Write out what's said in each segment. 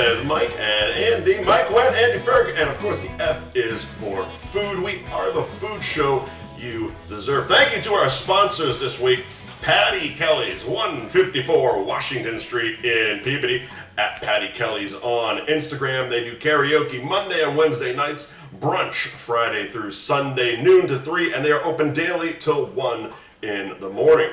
with Mike and Andy. Mike, Wendt, Andy Ferg, and of course the F is for food. We are the food show you deserve. Thank you to our sponsors this week. Patty Kelly's, 154 Washington Street in Peabody. At Patty Kelly's on Instagram. They do karaoke Monday and Wednesday nights, brunch Friday through Sunday, noon to 3, and they are open daily till 1 in the morning.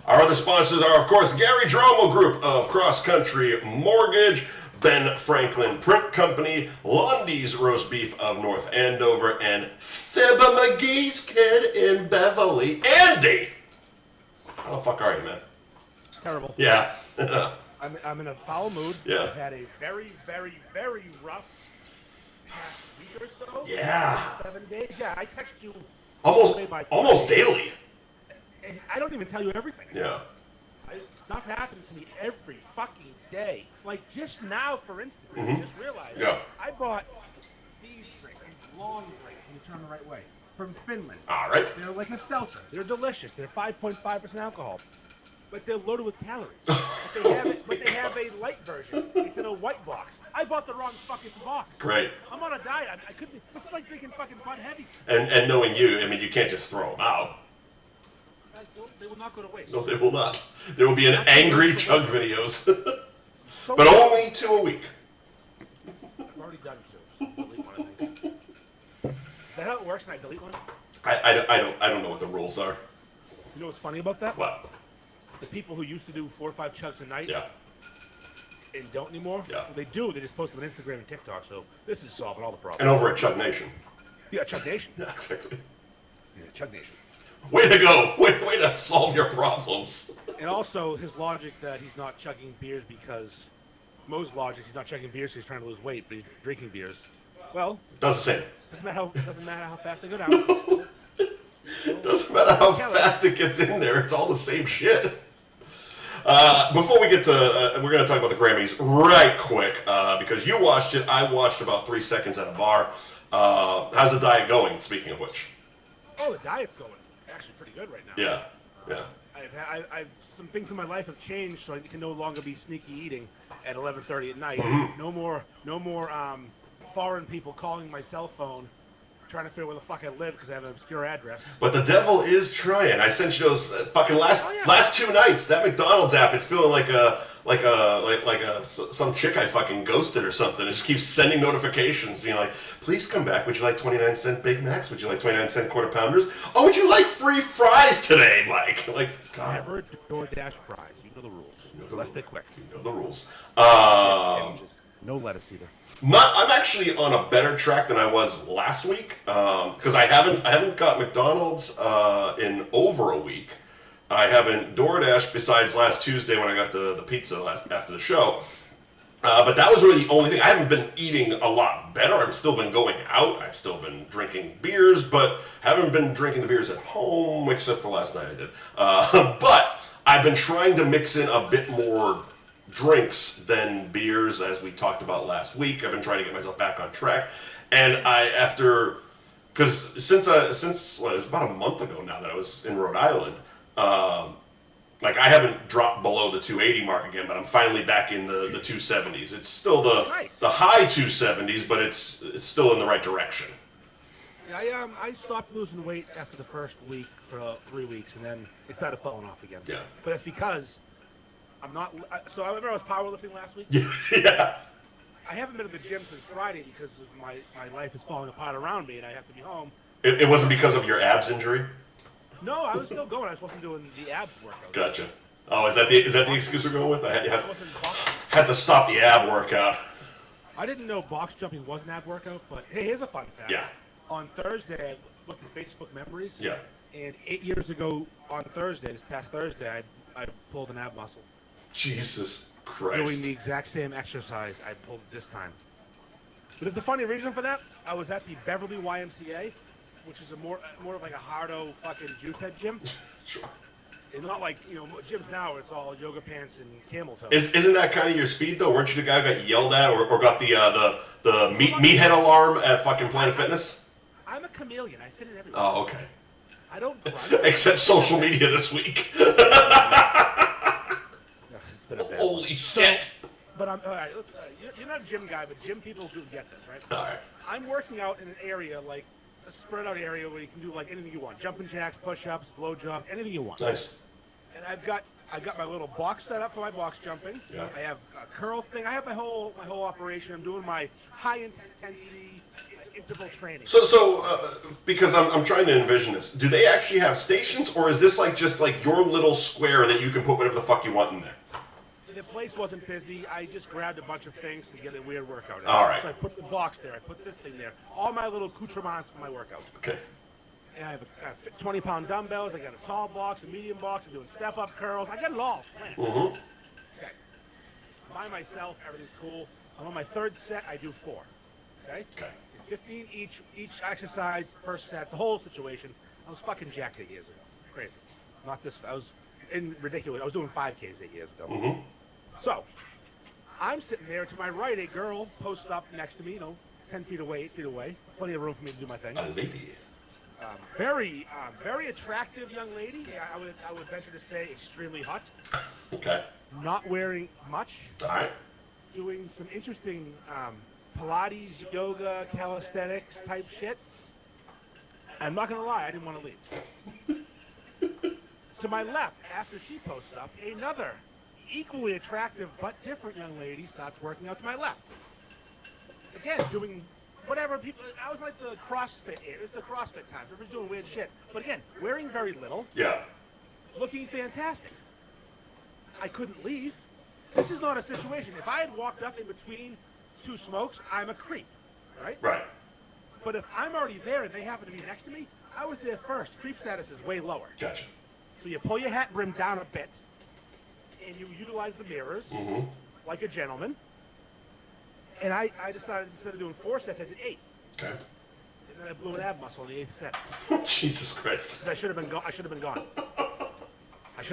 Our other sponsors are, of course, Gary Dromo Group of Cross Country Mortgage, Ben Franklin Print Company, Lundy's Roast Beef of North Andover, and Fibber McGee's Kid in Beverly. Andy! How the fuck are you, man? Terrible. Yeah. I'm in a foul mood. Yeah. I've had a very, very, very rough past week or so. Yeah. 7 days. Yeah, I text you Almost daily. And I don't even tell you everything. Yeah. Stuff happens to me every fucking day. Like just now, for instance, I just realized I bought these drinks, these long drinks, when you turn the right way, from Finland. All right. They're like a seltzer. They're delicious. They're 5.5% alcohol. But they're loaded with calories. but they have a light version. It's in a white box. I bought the wrong fucking box. Great. I'm on a diet. I couldn't be. This is like drinking fucking Bud Heavy. And knowing you, I mean, you can't just throw them out. They will not go to waste. No, they will not. There will be an angry chug videos. But only 2 a week. I've already done 2. So delete one, I think. Is that how it works? Can I delete one? I don't know what the rules are. You know what's funny about that? What? The people who used to do 4 or 5 chugs a night and don't anymore, Yeah. well, they do. They just post them on Instagram and TikTok. So this is solving all the problems. And over at Chug Nation. Yeah, Chug Nation. Yeah, exactly. Yeah, Chug Nation. Way to go. Way to solve your problems. And also his logic that he's not chugging beers because Mo's logic, he's not chugging beers because he's trying to lose weight, but he's drinking beers. Well, Does the same. Doesn't matter how fast they go down. Doesn't matter how fast it gets in there. It's all the same shit. Before we get to, we're going to talk about the Grammys right quick because you watched it. I watched about 3 seconds at a bar. How's the diet going? Speaking of which. Oh, the diet's going actually pretty good right now. Yeah. I've some things in my life have changed, so I can no longer be sneaky eating at 11:30 at night. No more foreign people calling my cell phone, trying to figure out where the fuck I live because I have an obscure address. But the devil is trying. I sent you those fucking last 2 nights. That McDonald's app, it's feeling like some chick I fucking ghosted or something. It just keeps sending notifications, being like, "Please come back. Would you like 29-cent Big Macs? Would you like 29-cent Quarter Pounders? Oh, would you like free fries today, Mike?" Like, God. Never DoorDash fries. You know the rules. Unless they're quick. You know the rules. No lettuce either. I'm actually on a better track than I was last week because I haven't got McDonald's in over a week. I haven't DoorDashed besides last Tuesday when I got the pizza after the show. But that was really the only thing. I haven't been eating a lot better. I've still been going out. I've still been drinking beers, but haven't been drinking the beers at home except for last night I did. But I've been trying to mix in a bit more drinks than beers, as we talked about last week. I've been trying to get myself back on track, and because since it was about a month ago now that I was in Rhode Island, like I haven't dropped below the 280 mark again, but I'm finally back in the 270s. It's still the high 270s, but it's still in the right direction. Yeah, I stopped losing weight after the first week for 3 weeks, and then it started falling off again. Yeah, but it's because I'm not. So I remember I was powerlifting last week. Yeah. I haven't been to the gym since Friday because my life is falling apart around me and I have to be home. It wasn't because of your abs injury? No, I was still going. I was wasn't doing the abs workout. Gotcha. Oh, is that the excuse we're going with? I had to stop the ab workout. I didn't know box jumping was an ab workout, but hey, here's a fun fact. Yeah. On Thursday, I looked at Facebook memories. Yeah. And 8 years ago on Thursday, this past Thursday, I pulled an ab muscle. Jesus Christ. Doing the exact same exercise I pulled this time. But there's a funny reason for that. I was at the Beverly YMCA, which is a more of like a hardo fucking juice head gym. Sure. It's not like, gyms now where it's all yoga pants and camel toes. Isn't that kind of your speed though? Weren't you the guy who got yelled at or got the meathead alarm at fucking Planet Fitness? I'm a chameleon. I fit in everywhere. Oh, okay. I don't grunt. Except social media this week. Holy shit. But I'm all right. You're not a gym guy, but gym people do get this, right? All right. I'm working out in an area like a spread out area where you can do like anything you want: jumping jacks, push-ups, blow jobs, anything you want. Nice. And I've got my little box set up for my box jumping. Yeah. I have a curl thing. I have my whole operation. I'm doing my high intensity interval training. So because I'm trying to envision this, do they actually have stations, or is this like just like your little square that you can put whatever the fuck you want in there? The place wasn't busy. I just grabbed a bunch of things to get a weird workout in. All right. So I put the box there. I put this thing there. All my little accoutrements for my workout. Okay. And I have 20-pound dumbbells. I got a tall box, a medium box. I'm doing step-up curls. I got it all planned. Mm-hmm. Okay. By myself, everything's cool. I'm on my third set. I do 4. Okay. Okay. It's 15 each exercise, first set. The whole situation. I was fucking jacked 8 years ago. Crazy. Not this. I was ridiculous. I was doing 5Ks 8 years ago. Mm-hmm. So, I'm sitting there. To my right, a girl posts up next to me, 10 feet away, 8 feet away. Plenty of room for me to do my thing. A lady. Very attractive young lady. I would venture to say extremely hot. Okay. Not wearing much. All right. Doing some interesting Pilates, yoga, calisthenics type shit. I'm not going to lie, I didn't want to leave. To my left, after she posts up, another equally attractive but different young lady starts working out to my left. Again, doing whatever people. I was like the CrossFit. It was the CrossFit times. Everyone's doing weird shit. But again, wearing very little, Yeah. looking fantastic. I couldn't leave. This is not a situation. If I had walked up in between 2 smokes, I'm a creep, right? Right. But if I'm already there and they happen to be next to me, I was there first. Creep status is way lower. Gotcha. So you pull your hat brim down a bit, and you utilize the mirrors Mm-hmm. like a gentleman. And I decided instead of doing 4 sets, I did 8. Okay. And then I blew an ab muscle in the 8th set. Jesus Christ. 'Cause I should have been gone. I should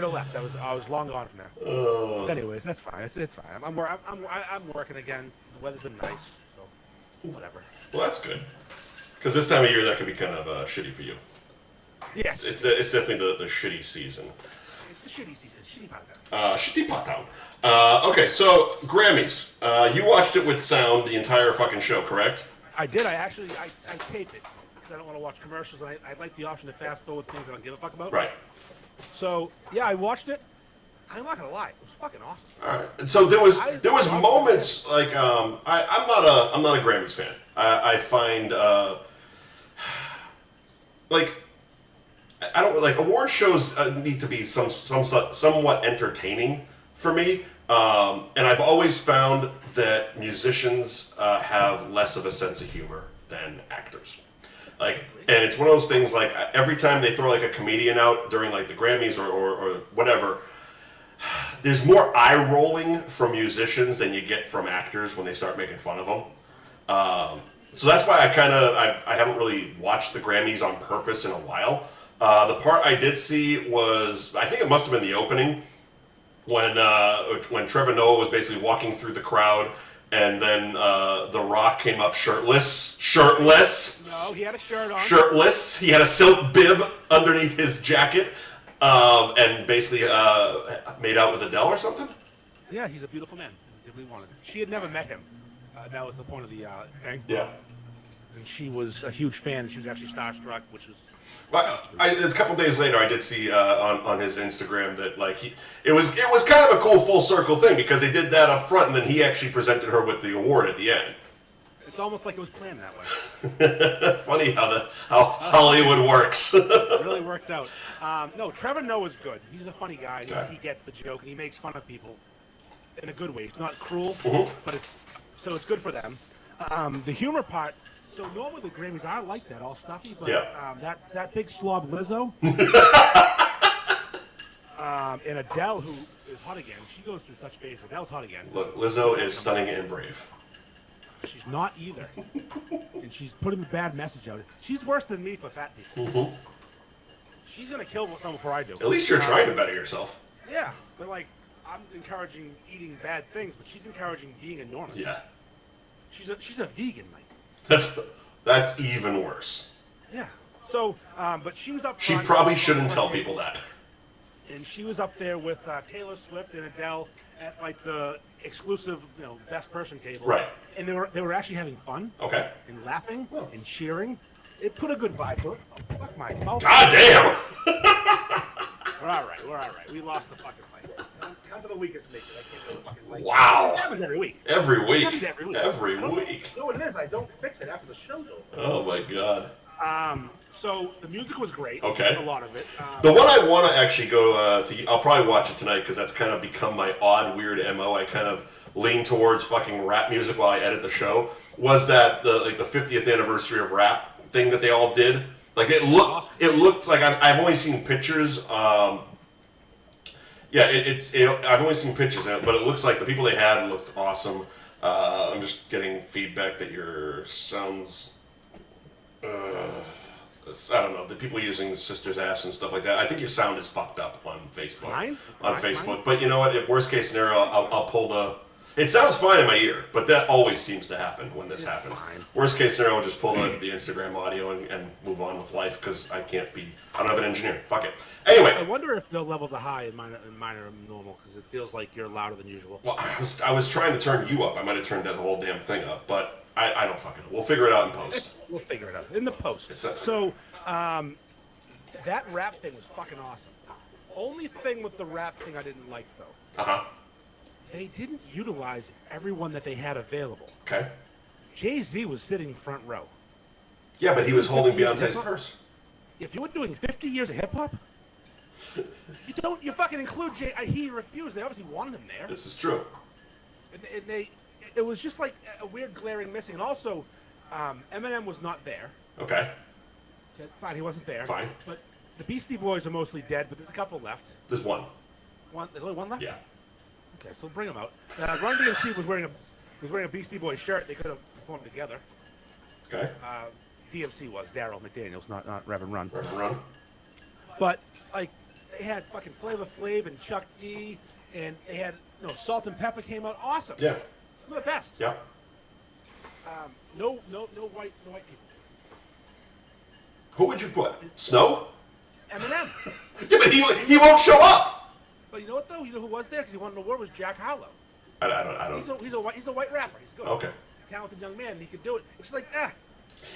have left. I was long gone from there. Uh, Anyways, that's fine. It's fine. I'm working again. The weather's been nice, so whatever. well, that's good. Because this time of year, that could be kind of shitty for you. Yes. It's definitely the shitty season. It's the shitty season. Shitty podcast. Shitty pot town. Okay, so Grammys. You watched it with sound the entire fucking show, correct? I did. I taped it because I don't want to watch commercials, and I like the option to fast forward things I don't give a fuck about. Right. So yeah, I watched it. I'm not gonna lie, it was fucking awesome. All right. And so there was moments like I'm not a Grammys fan. I find like I don't like award shows need to be somewhat entertaining for me. And I've always found that musicians have less of a sense of humor than actors. Like, and it's one of those things like every time they throw like a comedian out during like the Grammys or whatever, there's more eye rolling from musicians than you get from actors when they start making fun of them. So that's why I haven't really watched the Grammys on purpose in a while. The part I did see was, I think it must have been the opening when Trevor Noah was basically walking through the crowd. And then The Rock came up shirtless. No, he had a shirt on. Shirtless. He had a silk bib underneath his jacket, and basically made out with Adele or something. Yeah, he's a beautiful man. If we wanted. She had never met him. That was the point of the thing. Yeah. And she was a huge fan. She was actually starstruck, which was. Well, a couple days later, I did see on his Instagram that like it was kind of a cool full circle thing because they did that up front, and then he actually presented her with the award at the end. It's almost like it was planned that way. Funny how Hollywood works. It really worked out. No, Trevor Noah's good. He's a funny guy. He gets the joke, and he makes fun of people in a good way. It's not cruel, but it's good for them. The humor part. So normally the Grammys are like that, all stuffy, but that big slob Lizzo, and Adele, who is hot again, she goes through such phases. Adele's hot again. Look, Lizzo is stunning and brave. She's not either, and she's putting a bad message out. She's worse than me for fat people. She's gonna kill someone before I do. At least you're trying to better yourself. Yeah, but like I'm encouraging eating bad things, but she's encouraging being enormous. Yeah. She's a vegan, Mike. That's even worse. Yeah. So, but she was up. She front, probably shouldn't tell people that. and she was up there with Taylor Swift and Adele at like the exclusive, best person table. Right. And they were actually having fun. Okay. And laughing Oh. and cheering. It put a good vibe to it. Oh, fuck my mouth. God damn! We're all right. We lost the fucking fight. Come to the weakest make it. I can't do the fucking fight. Wow. It happens every week. Every week. It happens every week. Every week. You know what it is? I don't fix it after the show's over. Oh my god. So the music was great. Okay. A lot of it. The one I want to actually go to, I'll probably watch it tonight because that's kind of become my odd, weird MO. I kind of lean towards fucking rap music while I edit the show. Was that the 50th anniversary of rap thing that they all did? Like it looked like I've only seen pictures. I've only seen pictures, but it looks like the people they had looked awesome. I'm just getting feedback that your sounds. I don't know, the people using the sister's ass and stuff like that. I think your sound is fucked up on Facebook. Mine? On Facebook. But you know what? If worst case scenario, I'll pull the. It sounds fine in my ear, but that always seems to happen when this happens. Fine. Worst case scenario, I'll just pull the Instagram audio and move on with life because I don't have an engineer. Fuck it. Anyway. I wonder if the levels are high and mine are normal because it feels like you're louder than usual. Well, I was trying to turn you up. I might have turned that whole damn thing up, but I don't fucking know. We'll figure it out in post. We'll figure it out in the post. So, that rap thing was fucking awesome. Only thing with the rap thing I didn't like though. They didn't utilize everyone that they had available. Okay. Jay-Z was sitting front row. Yeah, but he was holding Beyonce's purse. If you were doing 50 years of hip hop, you fucking include Jay. He refused. They obviously wanted him there. This is true. It was just like a weird glaring missing. And also, Eminem was not there. Okay. Fine, he wasn't there. Fine. But the Beastie Boys are mostly dead, but there's a couple left. There's one. There's only one left? Yeah. Okay, so bring them out. Run DMC was wearing a Beastie Boys shirt. They could have performed together. Okay. DMC was Daryl McDaniels, not Reverend Run. Reverend Run. But like they had fucking Flavor Flav and Chuck D, and they had Salt and Pepper came out. Awesome. Yeah. They're the best. Yeah. No white people. Who would you put? Snow? Eminem. Yeah, but he won't show up. But you know what though? You know who was there because he won an award was Jack Harlow. I don't. He's a white rapper. He's good. Okay. Talented young man. He could do it. It's like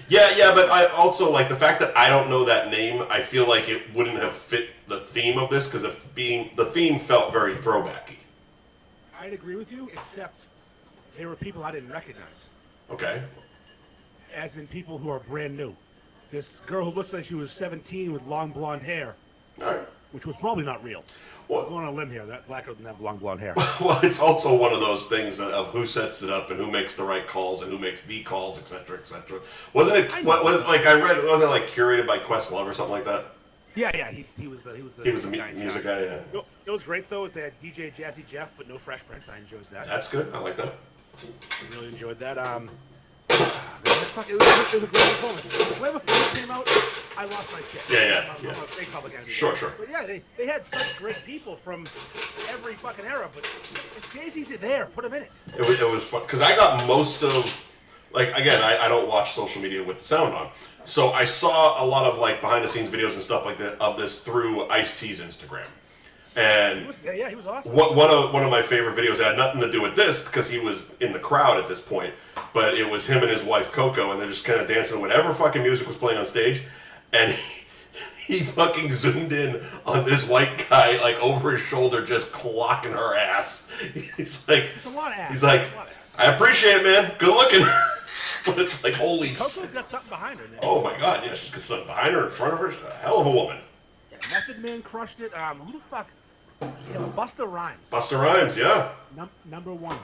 Yeah, but I also like the fact that I don't know that name. I feel like it wouldn't have fit the theme of this because the theme felt very throwbacky. I'd agree with you, except there were people I didn't recognize. Okay. As in people who are brand new. This girl who looks like she was 17 with long blonde hair. All right. Which was probably not real. Well, I'm going on a limb here. That black girl didn't have long blonde hair. Well, it's also one of those things of who sets it up and who makes the right calls and who makes the calls, etc., etc. Wasn't it? What was like? I read. Wasn't it like curated by Questlove or something like that? Yeah. He was the music guy. Yeah. You know, it was great though. Is they had DJ Jazzy Jeff, but no Fresh Prince. I enjoyed that. That's good. I like that. I really enjoyed that. It was a great performance. When the Flav came out, I lost my shit. Yeah. I'm a big Public Enemy. Sure. But yeah, they had such great people from every fucking era. But if Jay-Z's there, put him in it. It was fun because I got most of, like, again, I don't watch social media with the sound on, so I saw a lot of like behind the scenes videos and stuff like that of this through Ice-T's Instagram. And he was awesome. One of my favorite videos had nothing to do with this because he was in the crowd at this point, but it was him and his wife Coco, and they're just kind of dancing to whatever fucking music was playing on stage, and he fucking zoomed in on this white guy like over his shoulder, just clocking her ass. He's like, it's a lot of ass. He's like, I appreciate it, man. Good looking. But it's like, holy. Coco's got something behind her now. Oh my god, yeah, she's got something behind her, in front of her. She's a hell of a woman. Yeah, Method Man crushed it. Who the fuck? Yeah, Busta Rhymes. Busta Rhymes, yeah. Number one.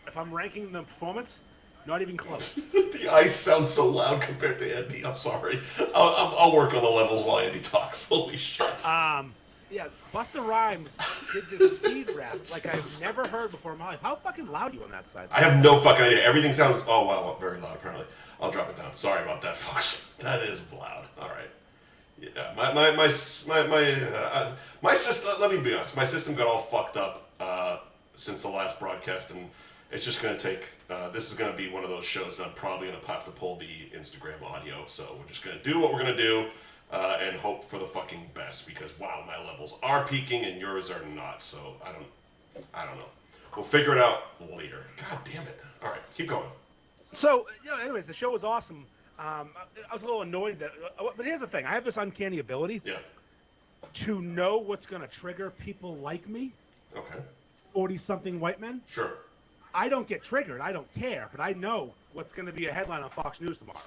If I'm ranking the performance, not even close. The ice sounds so loud compared to Andy. I'm sorry. I'll work on the levels while Andy talks. Holy shit. Yeah, Busta Rhymes did this speed rap like I've never heard before in my life. How fucking loud are you on that side? I have no fucking idea. Everything sounds, oh wow, very loud apparently. I'll drop it down. Sorry about that, folks. That is loud. All right. Yeah, my system. Let me be honest. My system got all fucked up since the last broadcast, and it's just gonna take. This is gonna be one of those shows that I'm probably gonna have to pull the Instagram audio. So we're just gonna do what we're gonna do. and hope for the fucking best because wow, my levels are peaking and yours are not. So I don't know. We'll figure it out later. God damn it! All right, keep going. So, anyways, the show was awesome. I was a little annoyed that, but here's the thing: I have this uncanny ability Yeah. to know what's going to trigger people like me, Okay. 40-something white men. Sure. I don't get triggered. I don't care, but I know what's going to be a headline on Fox News tomorrow,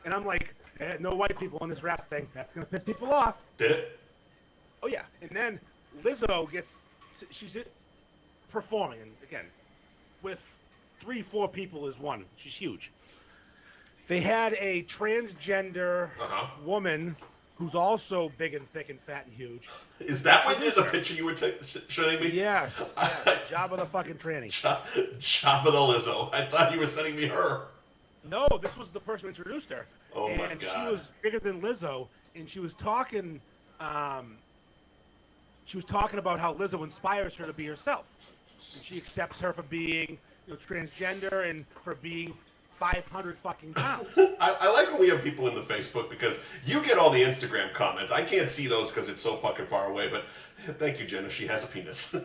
and I'm like, no white people on this rap thing. That's going to piss people off. Did it? Oh yeah, and then Lizzo she's performing, and again, with 3-4 people is one. She's huge. They had a transgender woman who's also big and thick and fat and huge. Is that what the picture you were showing me? Yes. Jabba the fucking tranny. Jabba the Lizzo. I thought you were sending me her. No, this was the person who introduced her. Oh my and God. she was bigger than Lizzo, and she was talking. She was talking about how Lizzo inspires her to be herself. And she accepts her for being, transgender and for being 500 fucking pounds. I like when we have people in the Facebook because you get all the Instagram comments. I can't see those because it's so fucking far away, but thank you, Jenna. She has a penis.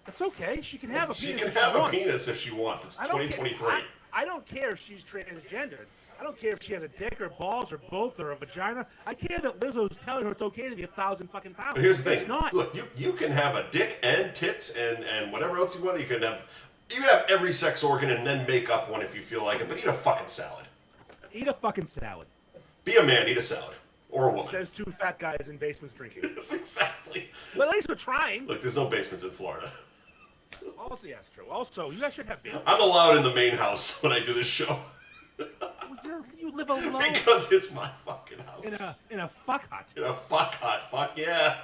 That's okay. She can have a penis. She can have a penis if she wants. It's 2023. I don't care if she's transgendered. I don't care if she has a dick or balls or both or a vagina. I care that Lizzo's telling her it's okay to be 1,000 fucking pounds. But here's the thing. It's not. Look, you can have a dick and tits and whatever else you want. You can have every sex organ and then make up one if you feel like it. But eat a fucking salad. Eat a fucking salad. Be a man. Eat a salad. Or a woman. Says 2 fat guys in basements drinking. Yes, exactly. Well, at least we're trying. Look, there's no basements in Florida. Also, yeah, that's true. Also, you guys should have basements. I'm allowed in the main house when I do this show. You live alone. Because it's my fucking house. In a fuck hut. In a fuck hut. Fuck yeah.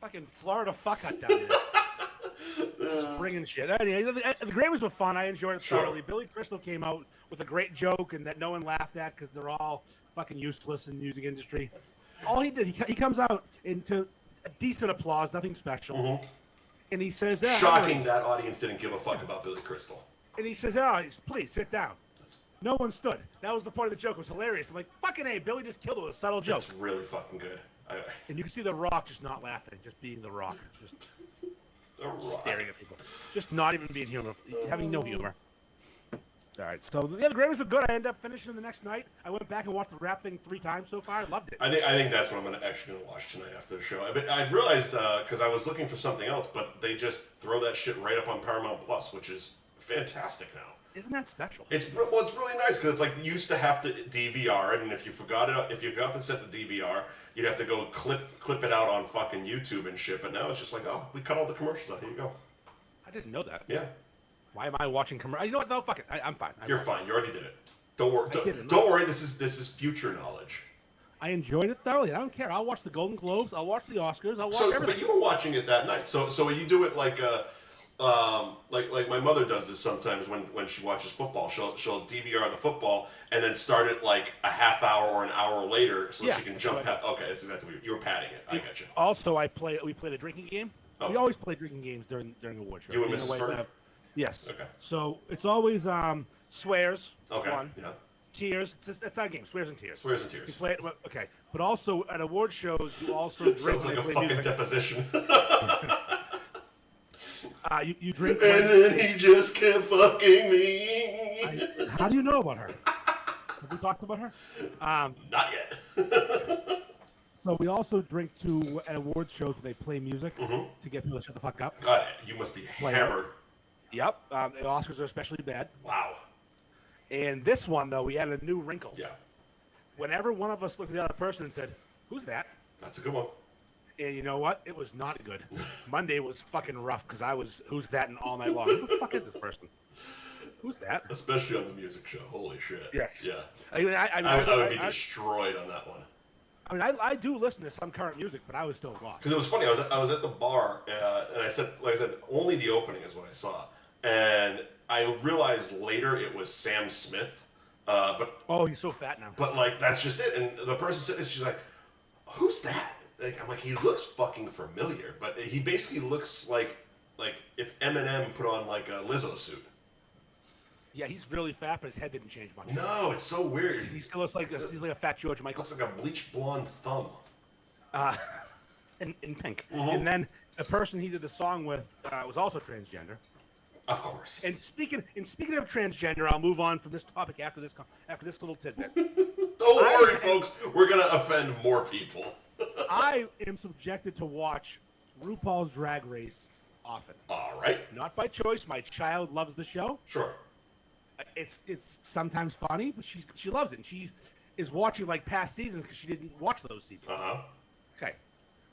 Fucking Florida fuck hut down there. Just bringing shit. Anyway, the Grammys were fun. I enjoyed it thoroughly. Billy Crystal came out with a great joke and that no one laughed at because they're all fucking useless in the music industry. All he did, he comes out into a decent applause, nothing special. Mm-hmm. And he says, shocking that audience didn't give a fuck about Billy Crystal. And he says, please sit down. No one stood. That was the point of the joke. It was hilarious. I'm like, fucking A, Billy just killed it with a subtle joke. That's really fucking good. And you can see The Rock just not laughing, just being The Rock. Just staring at people. Just not even being having no humor. All right, so the Grammys were good. I ended up finishing the next night. I went back and watched the rap thing 3 times so far. I loved it. I think that's what I'm actually going to watch tonight after the show. I realized, because I was looking for something else, but they just throw that shit right up on Paramount Plus, which is fantastic now. Isn't that special? It's really nice because it's like you used to have to DVR it, and if you forgot to set the DVR, you'd have to go clip it out on fucking YouTube and shit. But now it's just like, oh, we cut all the commercials out. Here you go. I didn't know that. Yeah. Why am I watching commercials? You know what? No, fuck it. I'm fine. You're fine. You already did it. Don't worry. Don't worry. This is future knowledge. I enjoyed it thoroughly. I don't care. I'll watch the Golden Globes. I'll watch the Oscars. I'll watch everything. But you were watching it that night. So you do it like my mother does this sometimes when she watches football. She'll DVR the football and then start it like a half hour or an hour later so she can jump. Okay, that's exactly what you were padding it. I got you. Also, we played a drinking game. Oh. We always play drinking games during award shows. You and Mrs. Ferg? Yes. Okay. So it's always swears. Okay. One. Yeah. Tears. It's our game. Swears and tears. Swears and tears. We play it. Okay. But also at award shows, you also drink. Sounds like a fucking music. Deposition. You drink. And then he just kept fucking me. How do you know about her? Have we talked about her? Not yet. So we also drink at award shows where they play music to get people to shut the fuck up. God, you must be hammered. Yep. The Oscars are especially bad. Wow. And this one, though, we added a new wrinkle. Yeah. Whenever one of us looked at the other person and said, "Who's that?" That's a good one. And you know what? It was not good. Monday was fucking rough because I was, "Who's that?" and all night long. Who the fuck is this person? Who's that? Especially on the music show. Holy shit. Yes. Yeah. I would be destroyed on that one. I mean, I do listen to some current music, but I was still lost. Because it was funny. I was at the bar, and I said, only the opening is what I saw, and I realized later it was Sam Smith. But he's so fat now. But that's just it. And the person said this. She's like, "Who's that?" I'm like, he looks fucking familiar, but he basically looks like if Eminem put on like a Lizzo suit. Yeah, he's really fat, but his head didn't change much. No, it's so weird. He still looks like a fat George Michael. Looks like a bleached blonde thumb. In pink. Mm-hmm. And then the person he did the song with was also transgender. Of course. And speaking of transgender, I'll move on from this topic after this little tidbit. Don't worry, folks. We're gonna offend more people. I am subjected to watch RuPaul's Drag Race often. All right. Not by choice. My child loves the show. Sure. It's sometimes funny, but she loves it. And she is watching like past seasons because she didn't watch those seasons. Okay.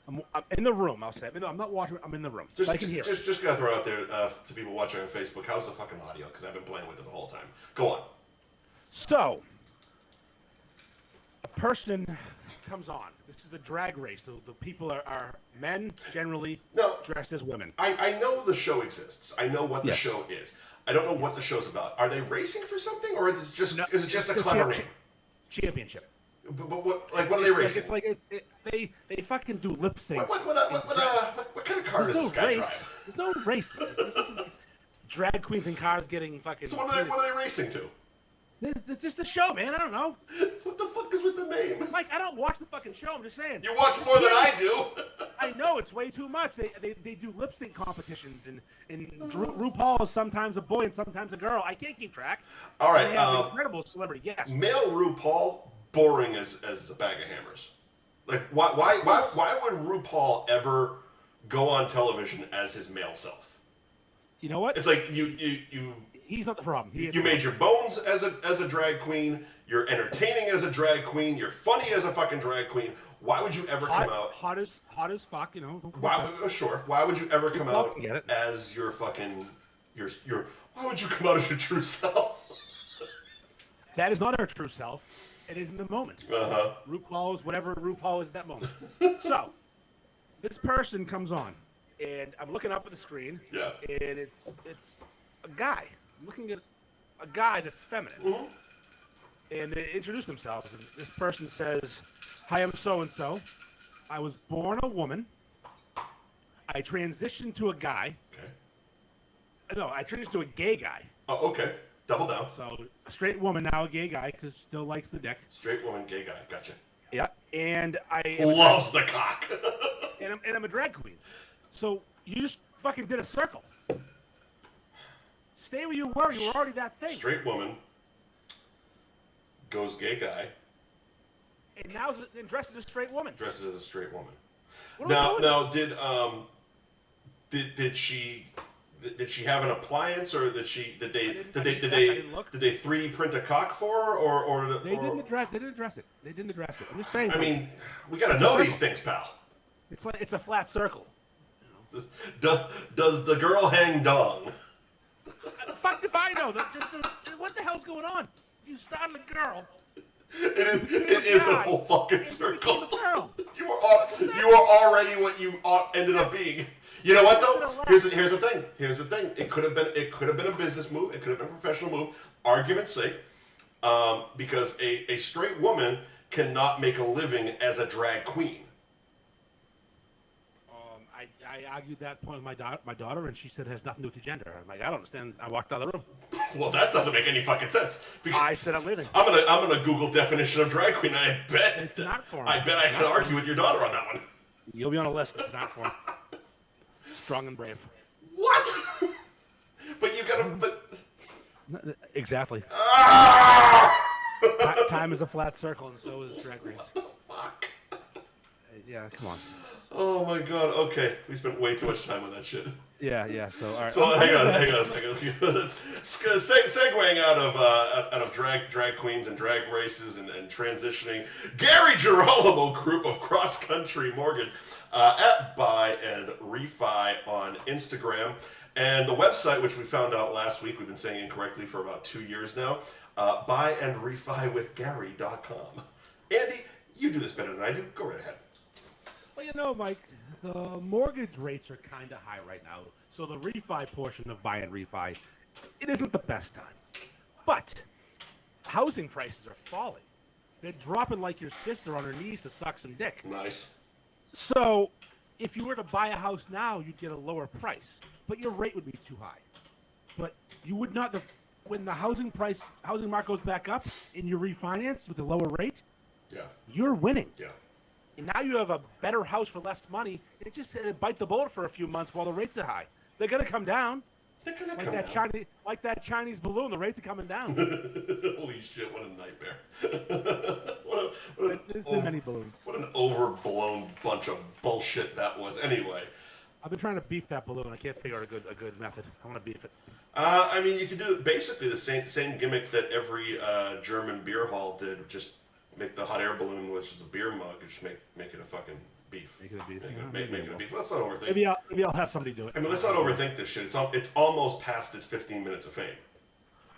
I'm in the room. I'll say. I'm not watching. I'm in the room. Just, so I can hear. Just gotta throw out there to people watching on Facebook. How's the fucking audio? Because I've been playing with it the whole time. Go on. So, a person comes on. This is a drag race. The people are men, generally dressed as women. I know the show exists. I know what the show is. I don't know what the show's about. Are they racing for something, or is it just a clever name? Championship. But what are they racing? It's like they fucking do lip syncs. What kind of car does this guy drive? There's no race. This isn't drag queens and cars getting fucking. So what are they racing to? It's just a show, man. I don't know. What the fuck is with the name? Mike, I don't watch the fucking show. I'm just saying. You watch more than I do. I know, it's way too much. They do lip sync competitions, and RuPaul is sometimes a boy and sometimes a girl. I can't keep track. All right. They have incredible celebrity guests. Male RuPaul, boring as a bag of hammers. Like, why would RuPaul ever go on television as his male self? You know what? It's like you He's not the problem. You made your bones as a drag queen. You're entertaining as a drag queen. You're funny as a fucking drag queen. Why would you ever come out hot as fuck? You know. Why would you ever come out as your fucking your? Why would you come out as your true self? That is not our true self. It is in the moment. RuPaul is whatever RuPaul is at that moment. So this person comes on, and I'm looking up at the screen. Yeah. And it's a guy. I'm looking at a guy that's feminine. Mm-hmm. And they introduce themselves. And this person says, "Hi, I'm so-and-so. I was born a woman. I transitioned to a guy." Okay. No, I transitioned to a gay guy. Oh, okay. Double down. So, a straight woman, now a gay guy, because still likes the dick. Straight woman, gay guy. Gotcha. Yeah. And I... Loves the cock. and I'm a drag queen. So, you just fucking did a circle. Stay where you were. You were already that thing. Straight woman goes gay guy. And now dresses as a straight woman. Dresses as a straight woman. What Now, did she have an appliance, or did they 3D print a cock for her, or they didn't address it. They didn't address it. I'm just saying. I mean, we gotta know these things, pal. It's a flat circle. Does the girl hang dong? Fuck if I know. What the hell's going on? You started a girl. It is a full fucking circle. A girl. You are already what you ended up being. You know what though? Here's the thing. It could have been a business move. It could have been a professional move. Argument's sake, because a straight woman cannot make a living as a drag queen. I argued that point with my daughter, and she said it has nothing to do with your gender. I'm like, I don't understand. I walked out of the room. Well, that doesn't make any fucking sense. I said I'm leaving. I'm gonna Google definition of drag queen, and I bet it's not for me. I can argue with your daughter on that one. You'll be on a list. It's not for me. Strong and brave. What? But you gotta. Exactly. Time is a flat circle, and so is drag race. What the fuck? Yeah, come on. Oh my god. Okay, we spent way too much time on that shit. Yeah. So all right. So hang on a second. Segueing out of drag queens and drag races and transitioning, Gary Girolamo Group of Cross Country Mortgage at Buy and Refi on Instagram, and the website, which we found out last week, we've been saying incorrectly for about 2 years now, buyandrefywithgary.com. Andy, you do this better than I do. Go right ahead. Well, you know, Mike, the mortgage rates are kind of high right now, so the refi portion of Buy and Refi, it isn't the best time. But housing prices are falling. They're dropping like your sister on her knees to suck some dick. Nice. So if you were to buy a house now, you'd get a lower price, but your rate would be too high. But you would not. when the housing market goes back up and you refinance with a lower rate, Yeah. you're winning. Yeah. And now you have a better house for less money. It just bite the bullet for a few months while the rates are high. They're gonna come down. They're gonna Like come that down. Like that Chinese balloon, the rates are coming down. Holy shit! What a nightmare. There's been many balloons. What an overblown bunch of bullshit that was. Anyway. I've been trying to beef that balloon. I can't figure out a good method. I want to beef it. I mean, you could do basically the same gimmick that every German beer hall did. Just make the hot air balloon, which is a beer mug, and just make it a fucking beef. Make it a beef. Make it a beef. Let's not overthink. Maybe I'll have somebody do it. I mean, let's not overthink this shit. It's almost past its 15 minutes of fame.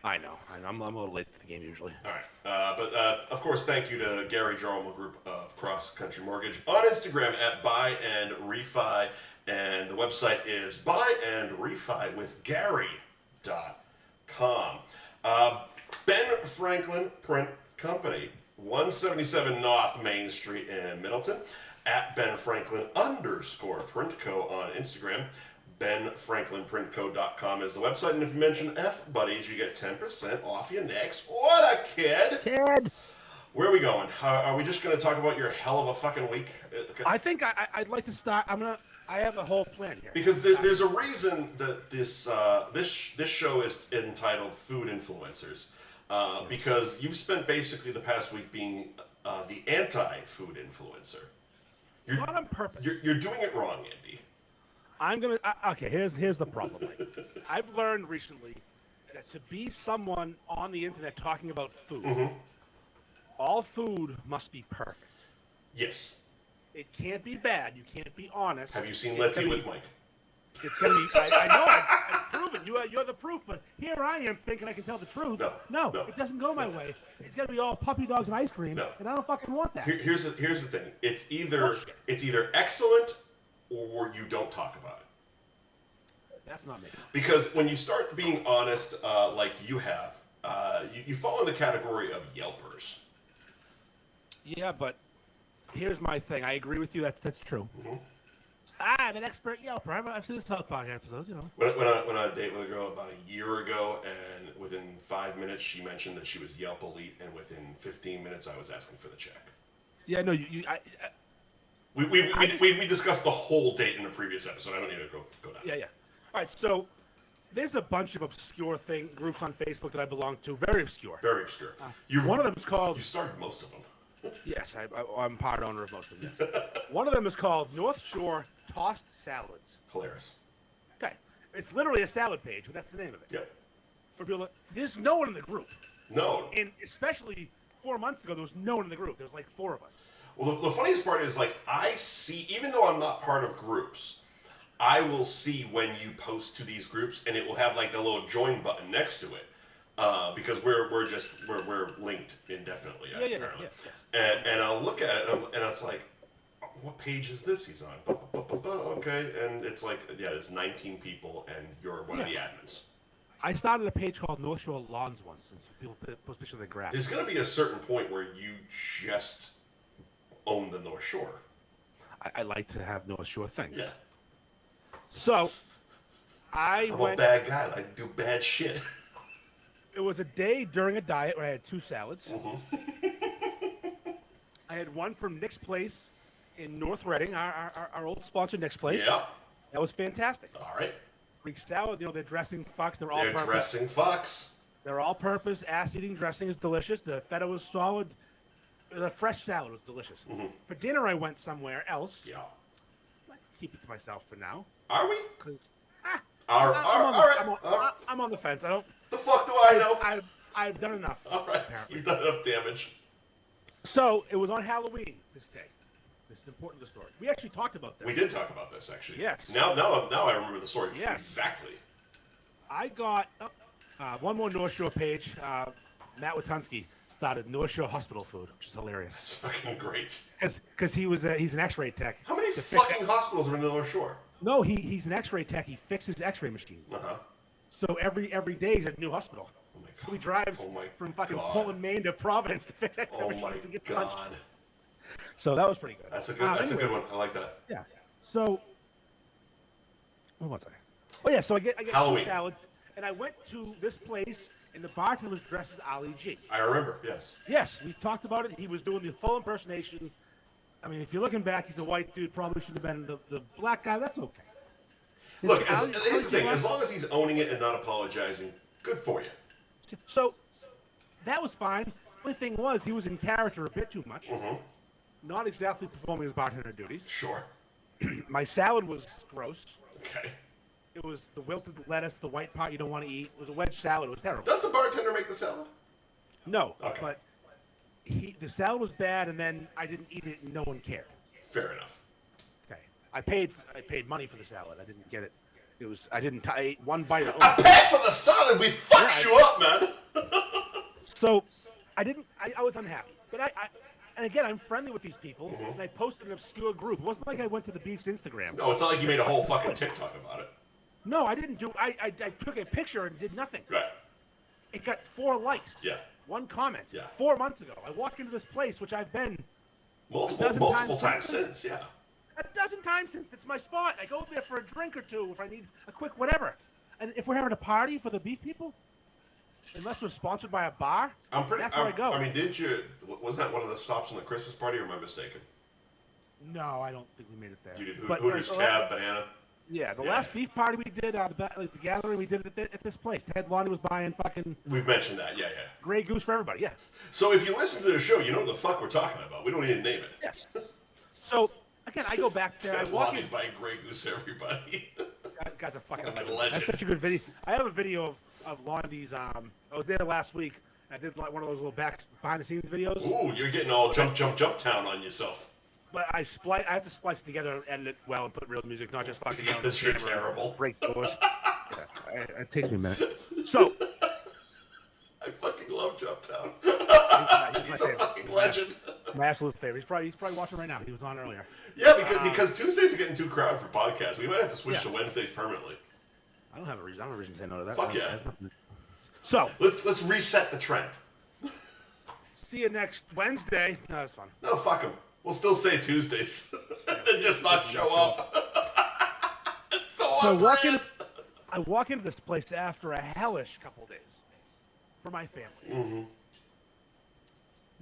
I know. I'm a little late to the game usually. All right. But of course, thank you to Gary Jarmo Group of Cross Country Mortgage on Instagram at Buy and Refi. And the website is buyandrefywithgary.com. Ben Franklin Print Company, 177 North Main Street in Middleton. At Ben Franklin _Printco on Instagram. BenFranklinPrintco.com is the website. And if you mention F Buddies, you get 10% off your next order, kid. Where are we going? Are we just going to talk about your hell of a fucking week? I think I'd like to start. I have a whole plan here. Because there's a reason that this show is entitled Food Influencers. Because you've spent basically the past week being the anti-food influencer. Not on purpose. You're doing it wrong, Andy. Okay, here's the problem. I've learned recently that to be someone on the internet talking about food, all food must be perfect. Yes. It can't be bad. You can't be honest. Have you seen Let's Eat with Mike? It's gonna be. I know. I've proven. You're the proof. But here I am thinking I can tell the truth. No. It doesn't go my way. It's gonna be all puppy dogs and ice cream. No. And I don't fucking want that. Here's the thing. It's either excellent or you don't talk about it. That's not me. Because when you start being honest, like you have, you fall in the category of Yelpers. Yeah, but here's my thing. I agree with you. That's true. I'm an expert Yelper. I've seen the South Park episodes, you know. When I date with a girl about a year ago, and within 5 minutes she mentioned that she was Yelp Elite, and within 15 minutes I was asking for the check. Yeah, no, We discussed the whole date in a previous episode. I don't need to go down. Yeah. All right, so there's a bunch of obscure groups on Facebook that I belong to. Very obscure. Very obscure. One of them is called. You started most of them. Yes, I'm part owner of most of them. Yes. One of them is called North Shore Tossed Salads. Hilarious. Okay, it's literally a salad page, but that's the name of it. Yep. For people, there's no one in the group. No. And especially 4 months ago, there was no one in the group. There was like 4 of us. Well, the funniest part is, like, I see, even though I'm not part of groups, I will see when you post to these groups, and it will have like a little join button next to it, because we're linked indefinitely. Apparently. Yeah. And I'll look at it, and it's like, what page is this he's on? Okay, and it's like, yeah, it's 19 people, and you're one of the admins. I started a page called North Shore Lawns once, since people post pictures of their grass. There's going to be a certain point where you just own the North Shore. I like to have North Shore things. Yeah. So, I'm a bad guy. I do bad shit. It was a day during a diet where I had 2 salads. I had one from Nick's Place in North Reading, our old sponsor, Nick's Place. Yeah. That was fantastic. All right. Greek salad, their dressing fucks. They're all purpose. Dressing fucks. They're all purpose. Ass-eating dressing is delicious. The feta was solid. The fresh salad was delicious. For dinner, I went somewhere else. Yeah. I keep it to myself for now. Are we? Because I'm on the fence. I don't. The fuck do I know? I've done enough. All right, apparently. you've done enough damage. So it was on Halloween this day. This is important to the story. We actually talked about this. We did talk about this actually. Yes. Now I remember the story. Yes. Exactly. I got one more North Shore page. Matt Watunsky started North Shore Hospital Food, which is hilarious. That's fucking great. Because he's an X-ray tech. How many fucking hospitals are in the North Shore? No, he's an X-ray tech. He fixes X-ray machines. So every day he's at a new hospital. Oh my God. So he drives from fucking Portland, Maine to Providence to fix X-ray machines and gets lunch. So that was pretty good. That's a good one. I like that. Yeah. So what was I? Oh yeah. So I get Halloween. 2 salads, And I went to this place, and the bartender was dressed as Ali G. I remember, yes. Yes, we talked about it. He was doing the full impersonation. I mean, if you're looking back, he's a white dude. Probably should have been the black guy. That's okay. Look, here's the thing. As long as he's owning it and not apologizing, good for you. So that was fine. The only thing was he was in character a bit too much. Mm-hmm. Not exactly performing his bartender duties. Sure. My salad was gross. Okay. It was the wilted lettuce, the white part you don't want to eat. It was a wedge salad. It was terrible. Does the bartender make the salad? No, okay. But the salad was bad, and then I didn't eat it, and no one cared. Fair enough. Okay, I paid money for the salad. I didn't get it. I ate one bite. I paid for the salad. We fucked you up, man. So I was unhappy, but and again, I'm friendly with these people, mm-hmm. and I posted an obscure group. It wasn't like I went to the Beef's Instagram. No, it's not like you made a whole fucking TikTok about it. No, I didn't do. I took a picture and did nothing. Right. It got 4 likes. Yeah. 1 comment. Yeah. 4 months ago, I walked into this place, which I've been multiple times since. Yeah. A dozen times since. It's my spot. I go there for a drink or two if I need a quick whatever. And if we're having a party for the beef people, unless we're sponsored by a bar, that's where I go. I mean, was that one of the stops on the Christmas party, or am I mistaken? No, I don't think we made it there. You did Hooters, Cab, Banana? Yeah, the last beef party we did, the gathering we did at this place. Ted Lonnie was buying fucking... We've mentioned that, yeah. Grey Goose for everybody, yeah. So if you listen to the show, you know what the fuck we're talking about. We don't need to name it. Yes. So, again, I go back there. Ted Lonnie's buying Grey Goose for everybody. That guy's a fucking legend. That's such a good video. I have a video of Lonnie's, I was there last week. I did like one of those little behind-the-scenes videos. Ooh, you're getting all jump town on yourself. But I have to splice it together, edit it well, and put real music, not just fucking yelling. Because you're terrible. Break doors. It takes me a minute. So. I fucking love Jump Town. He's a favorite. fucking legend. My absolute favorite. He's probably watching right now. He was on earlier. Yeah, because Tuesdays are getting too crowded for podcasts. We might have to switch to Wednesdays permanently. I don't have a reason to say no to that. Fuck yeah. So let's reset the trend. See you next Wednesday. No, that's fun. No, fuck them. We'll still say Tuesdays and just not show up. It's so I walk into this place after a hellish couple days for my family.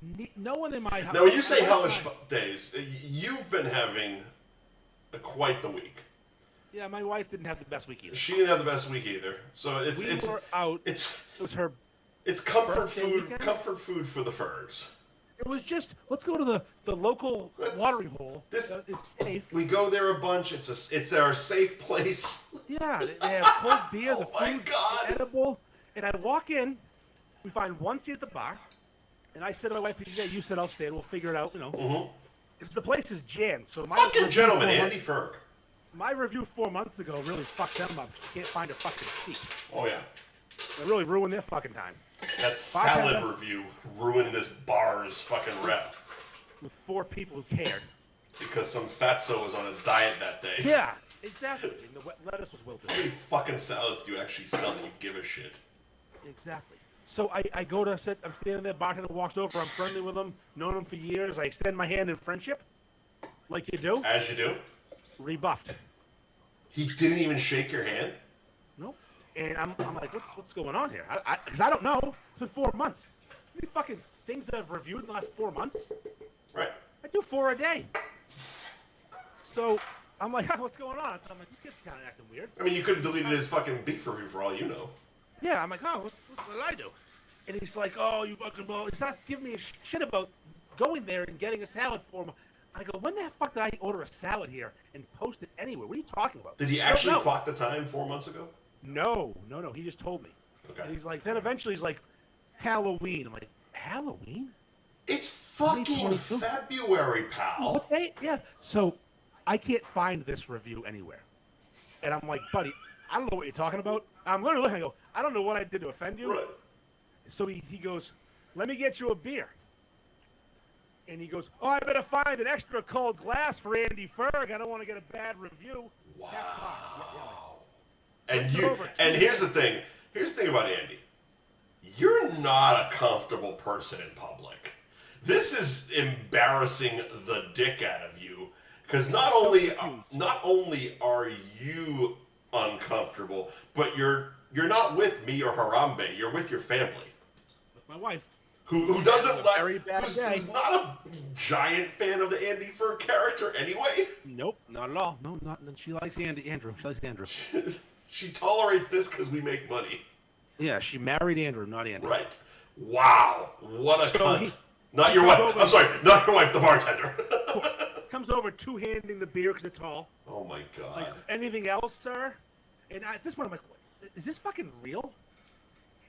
Mm-hmm. No one in my house. Now, when you say hellish days, you've been having quite the week. Yeah, my wife didn't have the best week either. She didn't have the best week either. So we were out. It was her. It's comfort food. Weekend? Comfort food for the Fergs. It was just, let's go to the local watering hole. This is safe. We go there a bunch. It's our safe place. Yeah, they have cold beer. The food's edible. And I walk in, we find one seat at the bar, and I said to my wife, "Yeah, you said I'll stay, and we'll figure it out." You know, the place is jammed. So my fucking gentleman, Andy Ferg. My review 4 months ago really fucked them up. You can't find a fucking seat. Oh yeah. It really ruined their fucking time. That salad review ruined this bar's fucking rep. With 4 people who cared. Because some fatso was on a diet that day. Yeah, exactly. And the lettuce was wilted. How many fucking salads do you actually sell that you give a shit? Exactly. So I go to sit. I'm standing there. Bartender walks over. I'm friendly with him. Known him for years. I extend my hand in friendship, like you do. As you do. Rebuffed. He didn't even shake your hand? Nope. And I'm like, what's going on here? Because I don't know. It's been 4 months. How many fucking things that I've reviewed in the last 4 months? Right. I do 4 a day. So I'm like, what's going on? I'm like, this kid's kind of acting weird. I mean, you could have deleted his fucking beef review for all you know. Yeah, I'm like, what did I do? And he's like, oh, you fucking blow. He starts giving me a shit about going there and getting a salad for him. I go, when the fuck did I order a salad here and post it anywhere? What are you talking about? Did he actually clock the time 4 months ago? No. He just told me. Okay. And he's like, then eventually he's like, Halloween. I'm like, Halloween? It's fucking February, pal. What day? Yeah. So I can't find this review anywhere. And I'm like, buddy, I don't know what you're talking about. I'm literally looking. I go, I don't know what I did to offend you. Right. So he goes, let me get you a beer. And he goes, oh, I better find an extra cold glass for Andy Ferg. I don't want to get a bad review. Wow. Yeah. And here's the thing. Here's the thing about Andy. You're not a comfortable person in public. This is embarrassing the dick out of you. Because not only are you uncomfortable, but you're you're not with me or Harambe. You're with your family. With my wife. Who doesn't like, who's not a giant fan of the Andy Ferg character anyway. Nope, not at all. No, not. She likes Andrew. She likes Andrew. She tolerates this because we make money. Yeah, she married Andrew, not Andy. Right. Wow. What a cunt. Not your wife. I'm sorry. Not your wife, the bartender. Comes over two-handing the beer because they're tall. Oh my god. Like, anything else, sir? And at this point, I'm like, is this fucking real?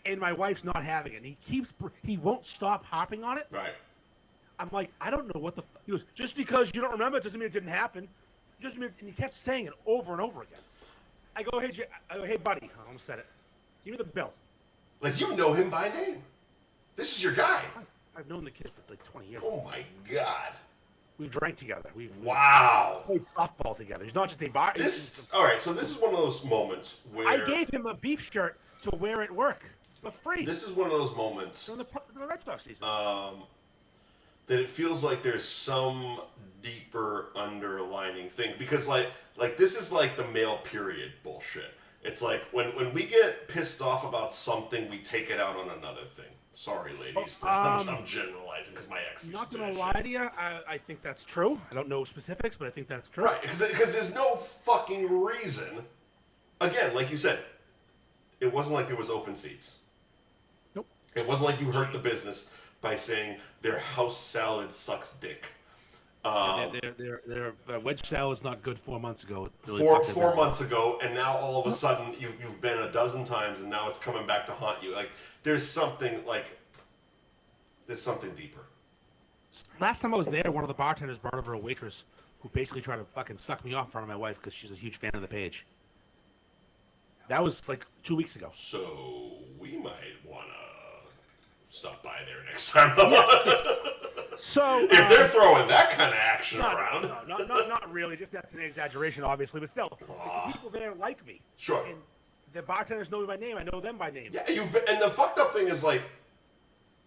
And my wife's not having it. And he won't stop harping on it. Right. I'm like, I don't know what the. He goes, just because you don't remember it doesn't mean it didn't happen. Just mean, and he kept saying it over and over again. I go, hey, buddy, I almost said it. Give me the bill. Like, you know him by name. This is your guy. I've known the kid for like 20 years. Oh my god. We've drank together. We've played softball together. He's not just a bar. All right, so this is one of those moments where I gave him a beef shirt to wear at work for free. This is one of those moments during the Red Sox season. That it feels like there's some deeper underlining thing because like this is like the male period bullshit. It's like when we get pissed off about something, we take it out on another thing. Sorry, ladies, but I'm generalizing because my ex. Not gonna lie to you, I think that's true. I don't know specifics, but I think that's true. Right, because there's no fucking reason. Again, like you said, it wasn't like there was open seats. Nope. It wasn't like you hurt the business by saying their house salad sucks dick. Their wedge salad is not good 4 months ago. Really 4 months ago, and now all of a sudden you've been a dozen times, and now it's coming back to haunt you. Like there's something deeper. Last time I was there, one of the bartenders brought over a waitress who basically tried to fucking suck me off in front of my wife because she's a huge fan of the page. That was like 2 weeks ago. So we might wanna stop by there next time. So if they're throwing that kind of action around, not really. Just that's an exaggeration, obviously, but still, like, the people there like me. Sure. And the bartenders know me by name. I know them by name. Yeah, and the fucked up thing is like,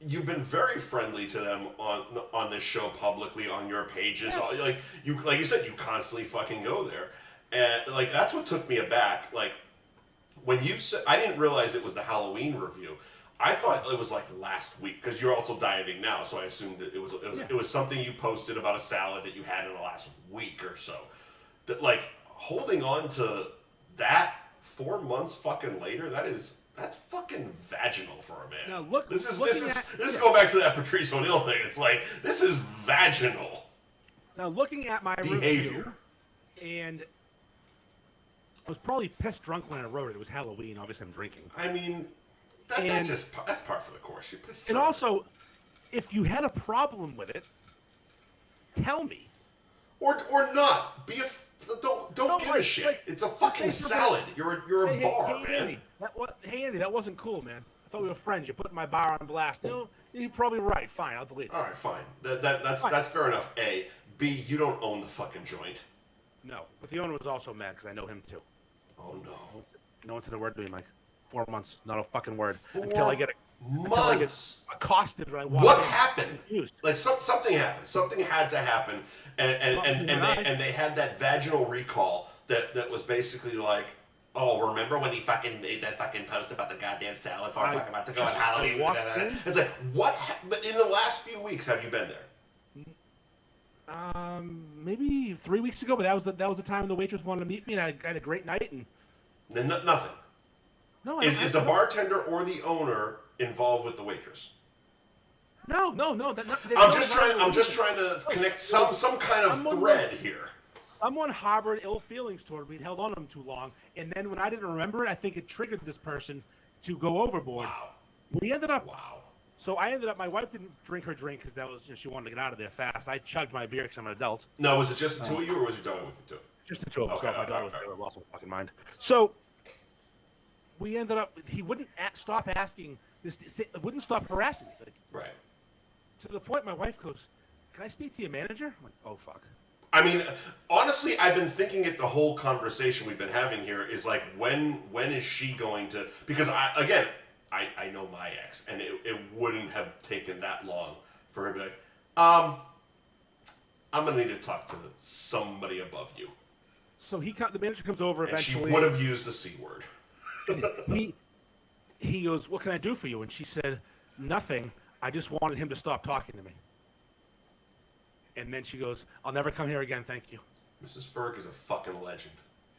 you've been very friendly to them on this show publicly on your pages. Yeah. Like you said, you constantly fucking go there, and like that's what took me aback. Like when you said, I didn't realize it was the Halloween review. I thought it was like last week because you're also dieting now, so I assumed that it was something you posted about a salad that you had in the last week or so. That like holding on to that 4 months fucking later, that's fucking vaginal for a man. Now look, this is going back to that Patrice O'Neal thing. It's like this is vaginal. Now looking at my behavior, and I was probably pissed drunk when I wrote it. It was Halloween. Obviously, I'm drinking. I mean. That's par for the course. You're pissed. And also, if you had a problem with it, tell me. Or not. Don't give a shit. Like, it's a fucking salad. You're a bar, man. Andy, that wasn't cool, man. I thought we were friends. You put my bar on blast. No, you're probably right. Fine, I'll delete it. All right, fine. That's fair enough. A. B. You don't own the fucking joint. No, but the owner was also mad because I know him too. Oh no. No one said a word to me, Mike. 4 months, not a fucking word. 4 until I get accosted when I walk What in. happened? Like something happened. Something had to happen, and they had that vaginal recall that was basically like, oh, remember when he fucking made that fucking post about the goddamn salad farm talking about to go on Halloween? It's like what? But in the last few weeks, have you been there? Maybe 3 weeks ago, but that was the time the waitress wanted to meet me, and I had a great night and nothing. No, is the bartender or the owner involved with the waitress? No. I'm just trying to connect some kind of thread here. Someone harbored ill feelings toward me and held on to him too long, and then when I didn't remember it, I think it triggered this person to go overboard. Wow. We ended up. Wow. So my wife didn't drink her drink because that was she wanted to get out of there fast. I chugged my beer because I'm an adult. No, was it just the two of you, or was your daughter with you too? Just the two of us. Okay, my daughter was there. Lost my fucking mind. So. We ended up. He wouldn't stop asking. Wouldn't stop harassing me. Like, right. To the point, my wife goes, "Can I speak to your manager?" I'm like, "Oh fuck." I mean, honestly, I've been thinking it the whole conversation we've been having here is like, when is she going to? Because I know my ex, and it wouldn't have taken that long for her to be like, I'm gonna need to talk to somebody above you. So the manager comes over and eventually. she would have used the C word. he goes, "What can I do for you?" And she said, "Nothing. I just wanted him to stop talking to me." And then she goes, "I'll never come here again, thank you." Mrs. Ferg is a fucking legend.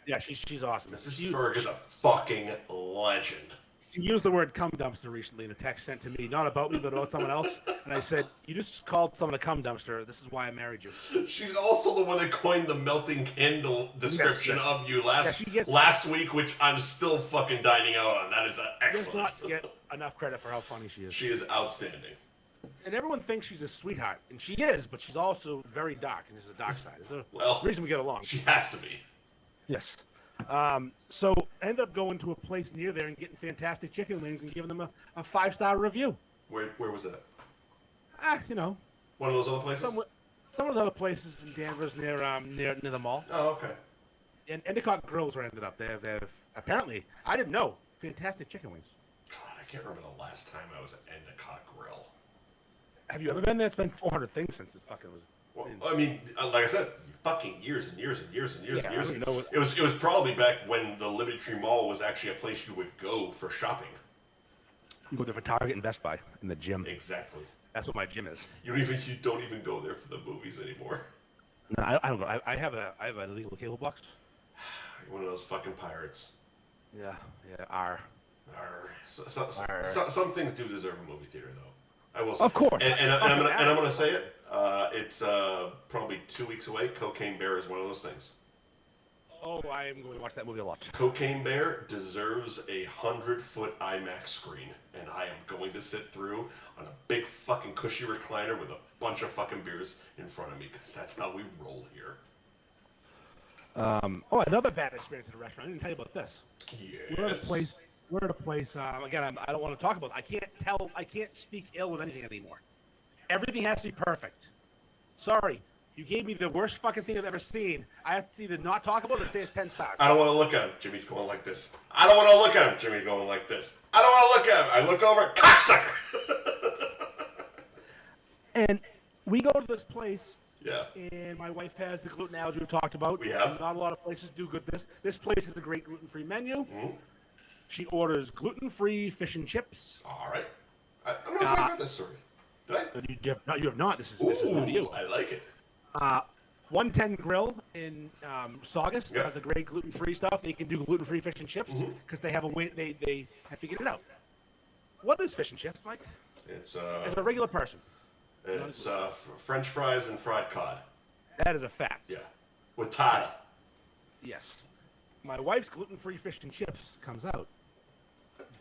Yeah, she's awesome. Mrs. Ferg is a fucking legend. She used the word cum dumpster recently in a text sent to me, not about me, but about someone else. And I said, "You just called someone a cum dumpster. This is why I married you." She's also the one that coined the melting candle description of you last week, which I'm still fucking dining out on. That is excellent. Does not get enough credit for how funny she is. She is outstanding. And everyone thinks she's a sweetheart, and she is, but she's also very dark, and there's a dark side. There's a reason we get along. She has to be. Yes. So I ended up going to a place near there and getting fantastic chicken wings and giving them a 5-star review. Where was that? You know. One of those other places? Some of the other places in Danvers near the mall. Oh, okay. And Endicott Grill's where I ended up. They've apparently, I didn't know, fantastic chicken wings. God, I can't remember the last time I was at Endicott Grill. Have you ever been there? It's been 400 things since it fucking was. Well, I mean, like I said, fucking years and years and years and years and years. It was probably back when the Liberty Tree Mall was actually a place you would go for shopping. You go there for Target and Best Buy in the gym. Exactly. That's what my gym is. You don't even go there for the movies anymore. No, I don't go. I have an illegal cable box. You're one of those fucking pirates. Yeah. R. Some things do deserve a movie theater, though. I will say. Of course. And I'm gonna say it. It's probably 2 weeks away. Cocaine Bear is one of those things. Oh, I am going to watch that movie a lot. Cocaine Bear deserves a 100-foot IMAX screen, and I am going to sit through on a big fucking cushy recliner with a bunch of fucking beers in front of me, because that's how we roll here. Another bad experience at a restaurant. I didn't tell you about this. Yes. We're at a place. Again, I don't want to talk about it. I can't speak ill of anything anymore. Everything has to be perfect. Sorry. You gave me the worst fucking thing I've ever seen. I have to either not talk about it or say it's 10 stars. I don't want to look at him. Jimmy's going like this. I don't want to look at him. Jimmy's going like this. I don't want to look at him. I look over. Cocksucker! And we go to this place. Yeah. And my wife has the gluten allergy we talked about. We have. Not a lot of places do good this. This place has a great gluten-free menu. Mm-hmm. She orders gluten-free fish and chips. All right. I don't know if I heard this story. Did I? You have not. This is new to you. I like it. 110 Grill in Saugus has a great gluten-free stuff. They can do gluten-free fish and chips because they have a way. They have figured it out. What is fish and chips, Mike? It's as a regular person. It's French fries and fried cod. That is a fact. Yeah, with tartar. Yes. My wife's gluten-free fish and chips comes out.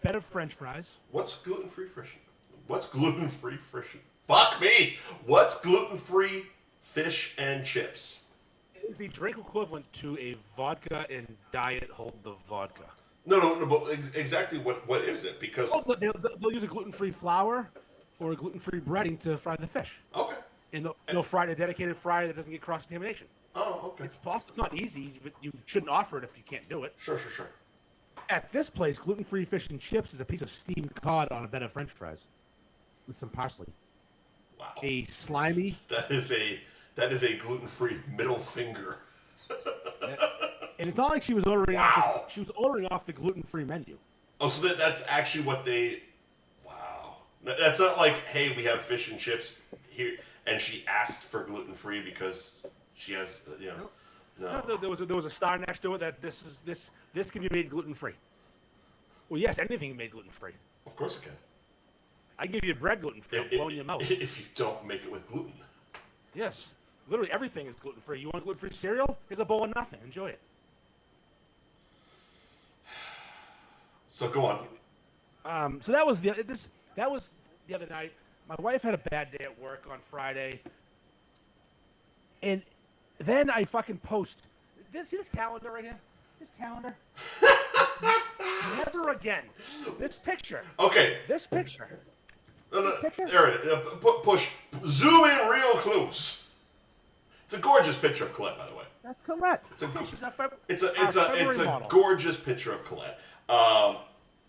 Better French fries. What's gluten-free fish? What's gluten-free fish? Fuck me! What's gluten-free fish and chips? It would be drink equivalent to a vodka and diet hold the vodka. No, but exactly what is it? Because they'll use a gluten-free flour or a gluten-free breading to fry the fish. Okay. And they'll fry a dedicated fryer that doesn't get cross-contamination. Oh, okay. It's possible. Not easy, but you shouldn't offer it if you can't do it. Sure. At this place, gluten-free fish and chips is a piece of steamed cod on a bed of French fries with some parsley. Wow. A slimy. That is a gluten-free middle finger. And it's not like she was ordering off. She was ordering off the gluten-free menu. Oh, so that's actually what they. Wow. That's not like, hey, we have fish and chips here, and she asked for gluten-free because she has, No. There was a star next to it that this can be made gluten-free. Well, yes, anything can be made gluten-free. Of course it can. I give you bread gluten-free. I'll blow in your mouth. If you don't make it with gluten. Yes. Literally everything is gluten-free. You want gluten-free cereal? Here's a bowl of nothing. Enjoy it. So go on. So that was the other night. My wife had a bad day at work on Friday. And then I fucking post. See this calendar right here? This calendar? Never again. This picture. Okay. This picture. There it is. Push. Zoom in real close. It's a gorgeous picture of Colette, by the way. That's Colette. It's a gorgeous picture of Colette.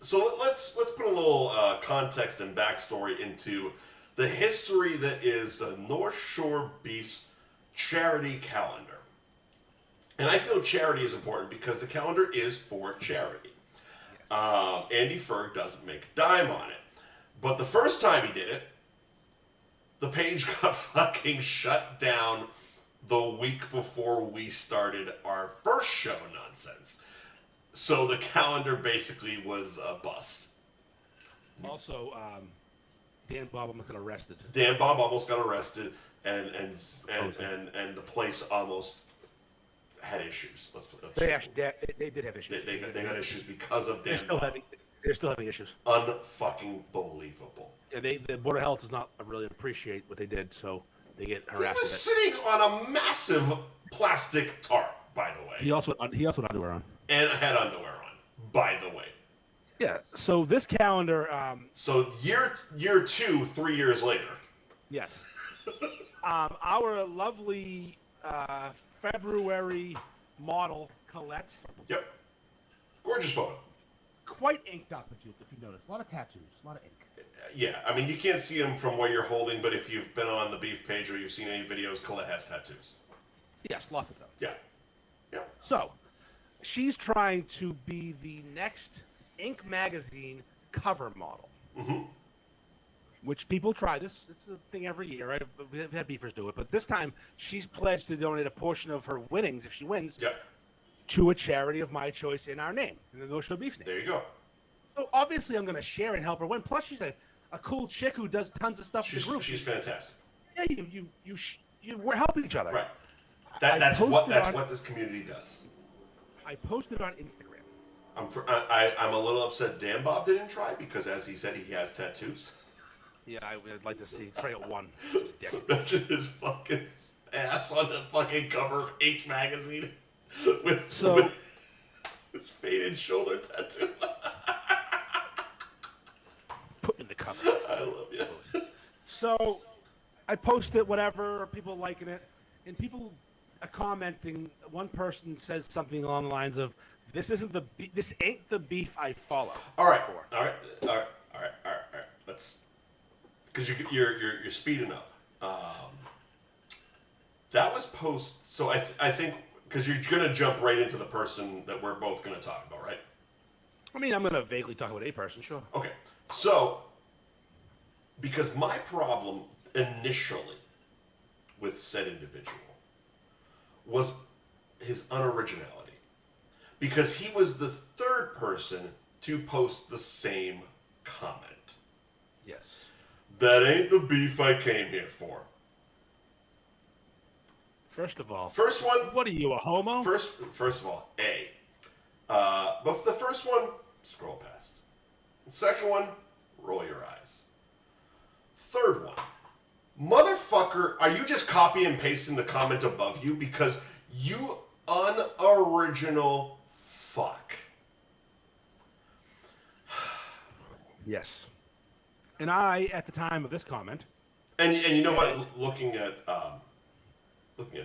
So let's put a little context and backstory into the history that is the North Shore Beef's charity calendar. And I feel charity is important because the calendar is for charity. Andy Ferg doesn't make a dime on it. But the first time he did it, the page got fucking shut down the week before we started our first show nonsense. So the calendar basically was a bust. Also, Dan Bob almost got arrested. Dan Bob almost got arrested, and the place almost had issues. They did have issues. They got issues because of Dan Bob. They're still having issues. Unfucking believable. Yeah, the Board of Health does not really appreciate what they did, so they get harassed. He was sitting on a massive plastic tarp, by the way. He also had underwear on. And had underwear on, by the way. Yeah. So this calendar. So year 2, 3 years later. Yes. Our lovely February model Colette. Yep. Gorgeous photo. Quite inked up, if you notice. A lot of tattoos, a lot of ink. Yeah, I mean, you can't see them from what you're holding, but if you've been on the Beef page or you've seen any videos, Colette has tattoos. Yes, lots of them. Yeah. Yeah. So, she's trying to be the next Ink magazine cover model. Mm-hmm. Which people try this. It's a thing every year, right? We've had beefers do it. But this time, she's pledged to donate a portion of her winnings, if she wins, Yep. to a charity of my choice in our name, in the No Show Beef's name. There you go. So obviously I'm going to share and help her win. Plus she's a cool chick who does tons of stuff for the group. She's fantastic. Yeah, we're helping each other. Right. That's what this community does. I posted on Instagram. I'm a little upset Dan Bob didn't try because, as he said, he has tattoos. Yeah, I would like to see. It's probably got one. Imagine his fucking ass on the fucking cover of H magazine with his faded shoulder tattoo. Put in the cover. I love you. So I posted whatever, people liking it, and people are commenting. One person says something along the lines of, "This ain't the beef I follow." All right. Let's, because you're speeding up. That was so I think because you're gonna jump right into the person that we're both gonna talk about, right? I mean, I'm gonna vaguely talk about a person, sure. Okay, so because my problem initially with said individual was his unoriginality, because he was the third person to post the same comment. Yes. That ain't the beef I came here for. First of all, first one. What are you, a homo? First of all, but the first one, scroll past. The second one, roll your eyes. Third one, motherfucker, are you just copy and pasting the comment above you? Because you unoriginal fuck. Yes. And I, at the time of this comment, and you know what? Looking at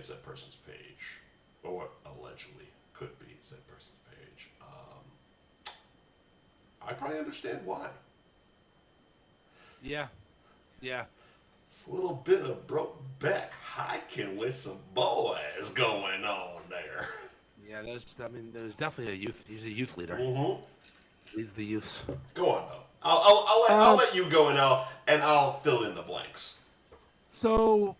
said person's page, or what allegedly could be said person's page, I probably understand why. Yeah. It's a little bit of broke back hiking with some boys going on there. Yeah, there's definitely a youth. He's a youth leader. Mm-hmm. He's the youth. Go on though. I'll let you go and I'll fill in the blanks. So,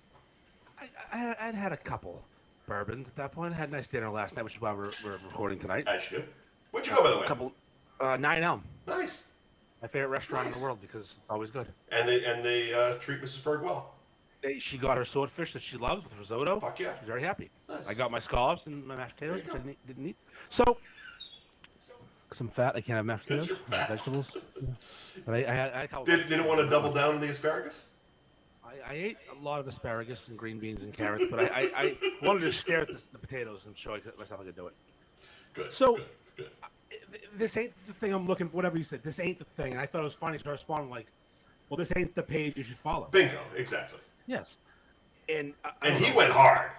I'd had a couple bourbons at that point. I had a nice dinner last night, which is why we're recording tonight. As you do. Where'd you go, by the way? A couple, 9 Elm. Nice. My favorite restaurant in the world because it's always good. And they treat Mrs. Ferg well. She got her swordfish that she loves with risotto. Fuck yeah. She's very happy. Nice. I got my scallops and my mashed potatoes, which I didn't eat. So, some fat. I can't have mashed potatoes. Vegetables. But I had a couple. Didn't want to double down on the asparagus? I ate a lot of asparagus and green beans and carrots, but I wanted to stare at the potatoes and show myself I could do it. Good. So, good. This ain't the thing I'm looking for, whatever you said. This ain't the thing. And I thought it was funny, so I responded like, well, this ain't the page you should follow. Bingo, exactly. Yes. And he went hard.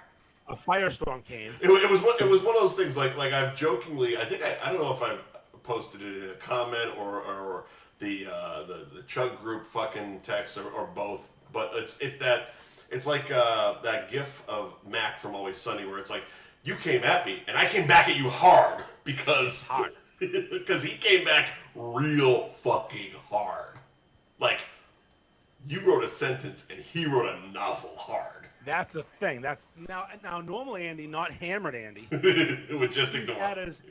A firestorm came. It was one of those things like I've jokingly, I think I don't know if I've posted it in a comment or the Chug group fucking text or both, but it's like that gif of Mac from Always Sunny where it's like, you came at me and I came back at you hard because Because he came back real fucking hard. Like, you wrote a sentence and he wrote a novel hard. That's the thing. That's now normally Andy, not hammered Andy. It would just He ignore. had his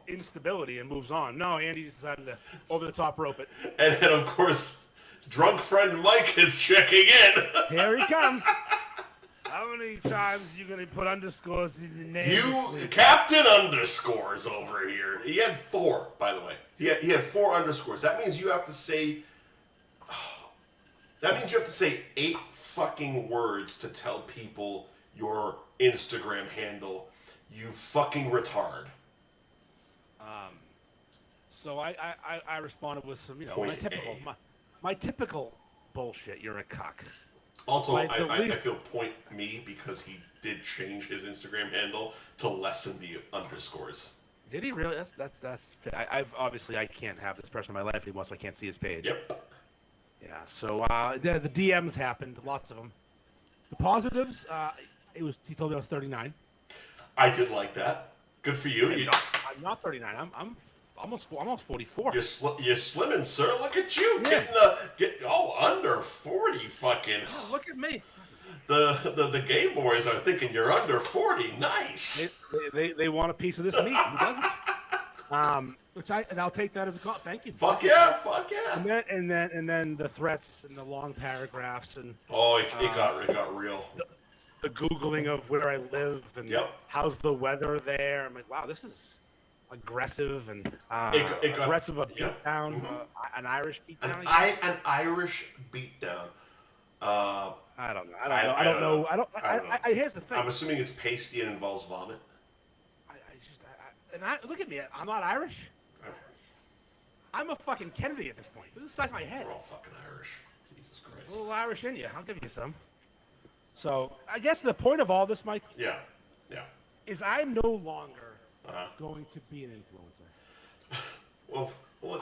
instability and moves on. No, Andy decided to over the top rope it. And then, of course, drunk friend Mike is checking in. Here he comes. How many times are you going to put underscores in the name? You, Captain Underscores over here. He had 4, by the way. He had 4 underscores. That means you have to say... That means you have to say 8 fucking words to tell people your Instagram handle. You fucking retard. So I responded with some, Point my typical bullshit. You're a cuck. Also, I feel point me because he did change his Instagram handle to lessen the underscores. Did he really? That's. I've obviously I can't have this person in my life anymore, so I can't see his page. Yep. Yeah. So the DMs happened, lots of them. The positives, he told me I was 39. I did like that. Good for you. I'm not 39. I'm almost 44. You're slimming, sir. Look at you Yeah. getting under 40. Fucking. Oh, look at me. The gay boys are thinking you're under 40. Nice. They want a piece of this meat. Who doesn't? And I'll take that as a call. Thank you. Fuck yeah. And then the threats and the long paragraphs and it got real. The Googling of where I live and how's the weather there. I'm like, wow, this is aggressive and aggressive a beatdown, an Irish beatdown. An Irish beatdown. I don't know. Here's the thing. I'm assuming it's pasty and involves vomit. Look at me. I'm not Irish. I'm a fucking Kennedy at this point. This is the size of my head. We're all fucking Irish. Jesus Christ. There's a little Irish in you. I'll give you some. So I guess the point of all this, Mike. Yeah. Is I'm no longer going to be an influencer. well,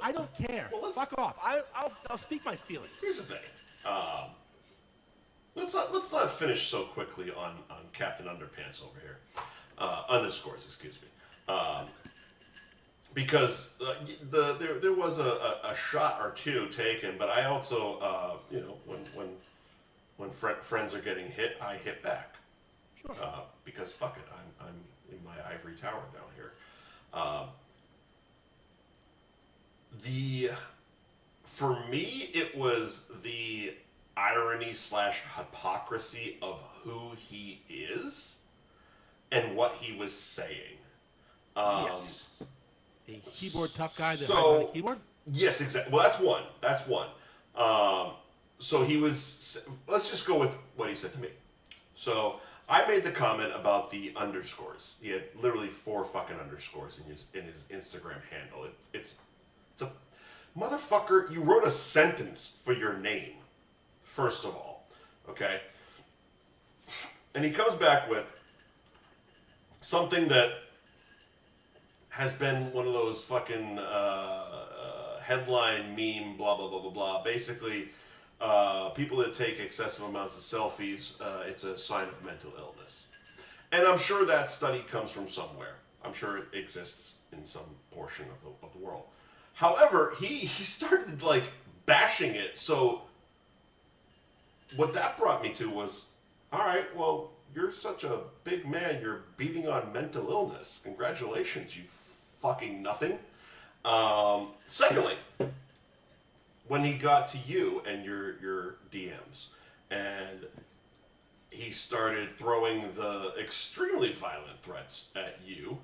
I don't care. Fuck off. I'll speak my feelings. Here's the thing. Let's not finish so quickly on Captain Underpants over here. Underscores, excuse me. Because there was a shot or two taken, but I also when friends are getting hit, I hit back. Sure. Because fuck it, I'm in my ivory tower down here. For me, it was the irony / hypocrisy of who he is and what he was saying. Yes. The keyboard tough guy that on the keyboard? Yes, exactly. Well, that's one. So he was. Let's just go with what he said to me. So I made the comment about the underscores. He had literally 4 fucking underscores in his Instagram handle. It's a motherfucker. You wrote a sentence for your name, first of all, okay? And he comes back with something that has been one of those fucking headline meme, blah, blah, blah, blah, blah. Basically, people that take excessive amounts of selfies, it's a sign of mental illness. And I'm sure that study comes from somewhere. I'm sure it exists in some portion of the world. However, he started, like, bashing it. So what that brought me to was, all right, well, you're such a big man, you're beating on mental illness. Congratulations, you fucking nothing. Secondly, when he got to you and your DMs, and he started throwing the extremely violent threats at you,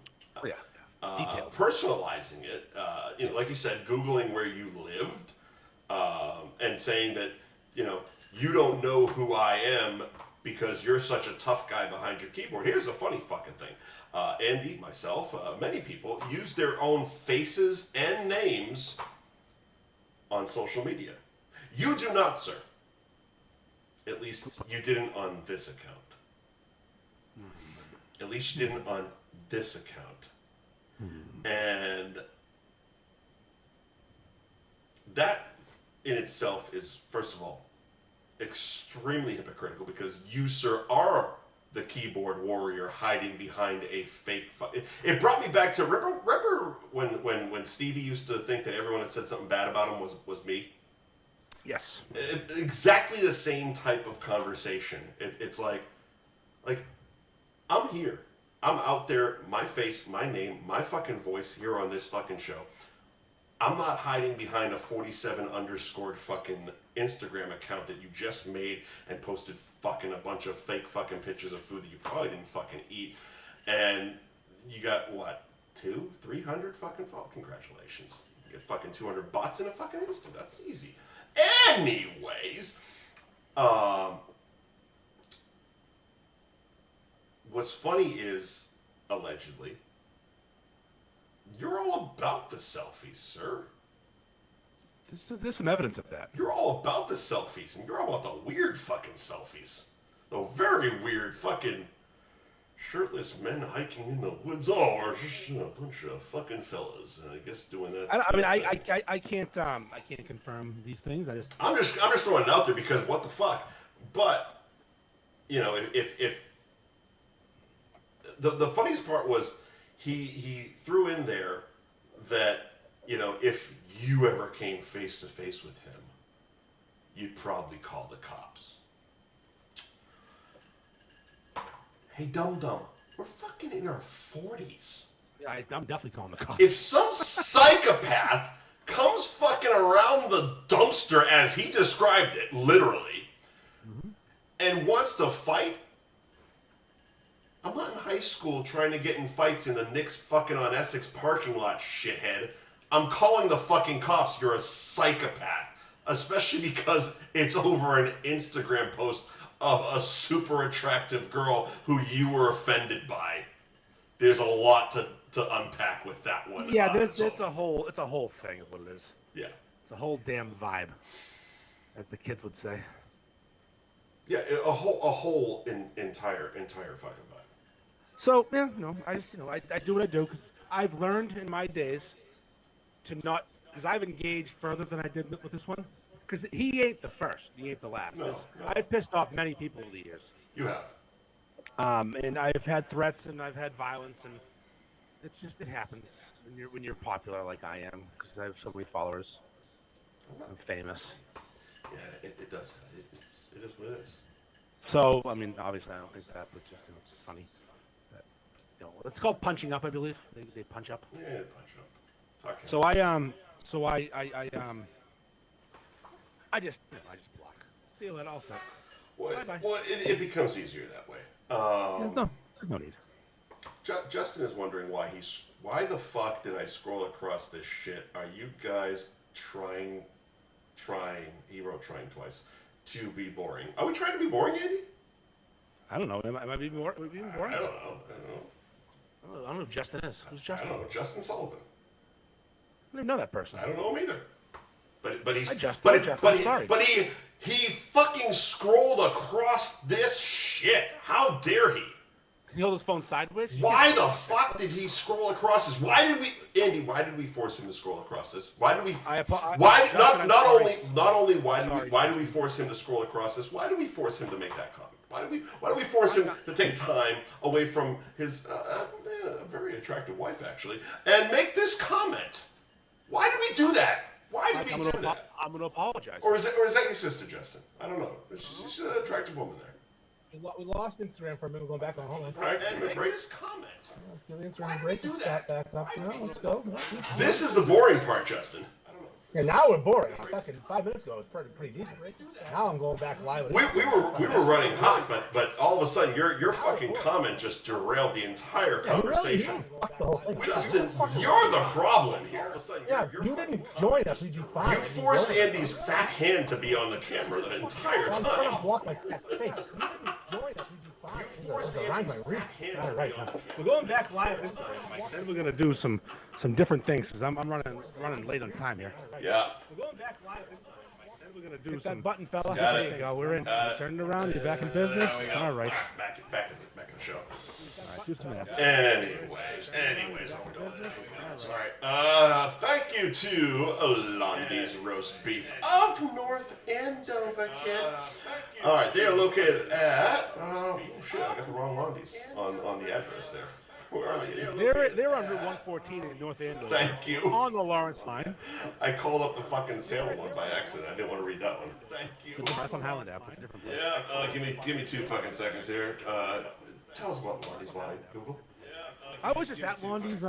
personalizing it, like you said, Googling where you lived, and saying that, you don't know who I am because you're such a tough guy behind your keyboard. Here's a funny fucking thing. Andy, myself, many people use their own faces and names on social media. You do not, sir. At least you didn't on this account. At least you didn't on this account. And that in itself is, first of all, extremely hypocritical because you, sir, are the keyboard warrior hiding behind a fake. It brought me back to remember when Stevie used to think that everyone that said something bad about him was me. Yes. Exactly the same type of conversation. It's like I'm here. I'm out there. My face, my name, my fucking voice here on this fucking show. I'm not hiding behind a 47 underscored fucking Instagram account that you just made and posted fucking a bunch of fake fucking pictures of food that you probably didn't fucking eat. And you got, what, 200-300 fucking followers? Congratulations. You get fucking 200 bots in a fucking instant. That's easy. Anyways, what's funny is, allegedly, you're all about the selfies, sir. There's some evidence of that. You're all about the selfies, and you're all about the weird fucking selfies. The very weird fucking shirtless men hiking in the woods. Oh, or just a bunch of fucking fellas, and I guess doing that. I can't confirm these things. I'm just throwing it out there because what the fuck. But you know, if the funniest part was he threw in there that, you know, if you ever came face to face with him, you'd probably call the cops. Hey, dum-dum, we're fucking in our 40s. Yeah, I'm definitely calling the cops. If some psychopath comes fucking around the dumpster, as he described it, literally, and wants to fight, I'm not in high school trying to get in fights in the Knicks fucking on Essex parking lot, shithead. I'm calling the fucking cops. You're a psychopath. Especially because it's over an Instagram post of a super attractive girl who you were offended by. There's a lot to unpack with that one. Yeah, it's a whole thing is what it is. Yeah. It's a whole damn vibe, as the kids would say. Yeah, a whole entire fucking vibe. So, yeah, I just, I do what I do because I've learned in my days to not, because I've engaged further than I did with this one. Because he ain't the first, he ain't the last. No. I've pissed off many people over the years. You have. And I've had threats and I've had violence, and it happens when you're popular like I am, because I have so many followers. I'm famous. Yeah, it does. It is what it is. So, I mean, obviously I don't think that, but just, it's funny. It's called punching up, I believe. They punch up. Yeah, punch up. Okay. So I just block. See you later. All set. Bye-bye. Well, it becomes easier that way. There's no need. Justin is wondering why the fuck did I scroll across this shit? Are you guys trying? He wrote trying twice to be boring. Are we trying to be boring, Andy? I don't know. Am I being boring? I don't know. I don't know who Justin is. Who's Justin? I don't know. Justin Sullivan. I don't even know that person. I don't know him either. But he's sorry. But he fucking scrolled across this shit. How dare he? Can you hold his phone sideways? Why the fuck did he scroll across this? Why did we force him to scroll across this? Why did we? Not only why did we force him to scroll across this? Why did we force him to make that comment? Why do we force him to take time away from his very attractive wife, actually, and make this comment? Why did we do that? Why did we do that? I'm going to apologize. Or is that your sister, Justin? I don't know. She's an attractive woman there. We lost Instagram for a minute. We're going back on. Hold on. Right, and make this comment. Give the Instagram break. Do that. Back up. No, let's go. This is the boring part, Justin. I don't know. Yeah, now we're boring. Fucking 5 minutes ago, it was pretty decent. Now I'm going back live. We were running hot, but all of a sudden your fucking comment just derailed the entire conversation. Justin, you're the problem here. All of a sudden, you didn't join us. We'd be fine. You forced Andy's fat hand to be on the camera the entire I'm trying to time. block my cat's face. You didn't join us. We'd be fine. You forced Andy's fat hand to be on the camera. We're going back live. Then we're going to do some different things, because I'm running late on time here. Yeah. We're going back live. Then we're going to do Hit some... that button, fella. There you go. We're in. Turn it around. You're back in business. All right. Back in the show. All right. Do some of that. Anyways, what we're doing. That's all right. Thank you to Londy's Roast Beef of North Andover, kid. All right, they are located at shit, I got the wrong Londies on the address there. Where are they? They're on Route 114 in North Andover. Thank you. On the Lawrence line. I called up the fucking Salem one by accident. I didn't want to read that one. Thank you. That's on Highland Ave. It's a different place. Yeah, give me 2 fucking seconds here. Tell us about Londies, why, Google? I was just at Londies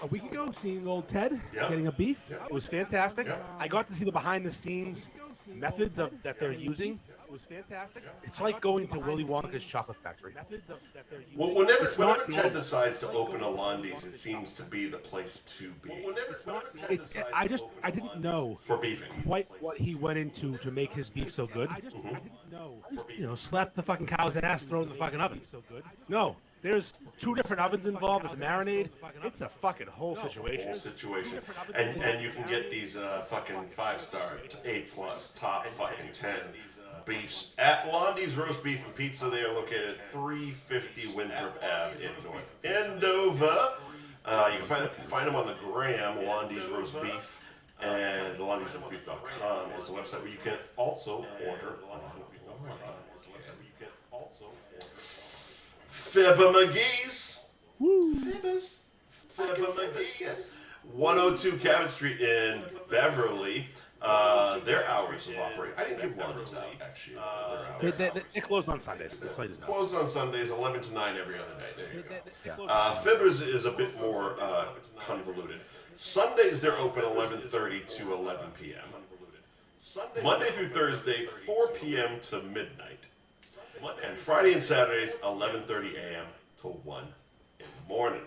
a week ago, seeing old Ted getting a beef. It was fantastic. I got to see the behind-the-scenes methods that they're using. It was fantastic. It's like going to Willy Wonka's chocolate factory. Well, whenever Ted decides to open a Londies, it seems to be the place to be. I didn't know For beefing. quite what he went into to make his beef so good. I just slap the fucking cow's ass, throw it in the fucking oven. No, there's 2 different ovens involved. There's a marinade. It's a fucking whole situation. And you can get these fucking 5-star, A+, top fucking 10 beefs at Londies Roast Beef and Pizza. They are located at 350 Winthrop Ave in North Andover. You can find them on the gram, Londies Roast Beef, and the LondiesRoastBeef.com is the website where you can also order online. Fibber McGee's. Fibbers. Fibber McGee's. 102 Cabot Street in Beverly. Their hours of operation. I didn't give Londies out, actually. They closed on Sundays. Closed on Sundays, 11 to 9 every other day. There you go. Fibbers is a bit more convoluted. Sundays, they're open 11:30 to 11 p.m. Monday through Thursday, 4 p.m. to midnight. And Friday and Saturdays, 11:30 a.m. to 1 in the morning.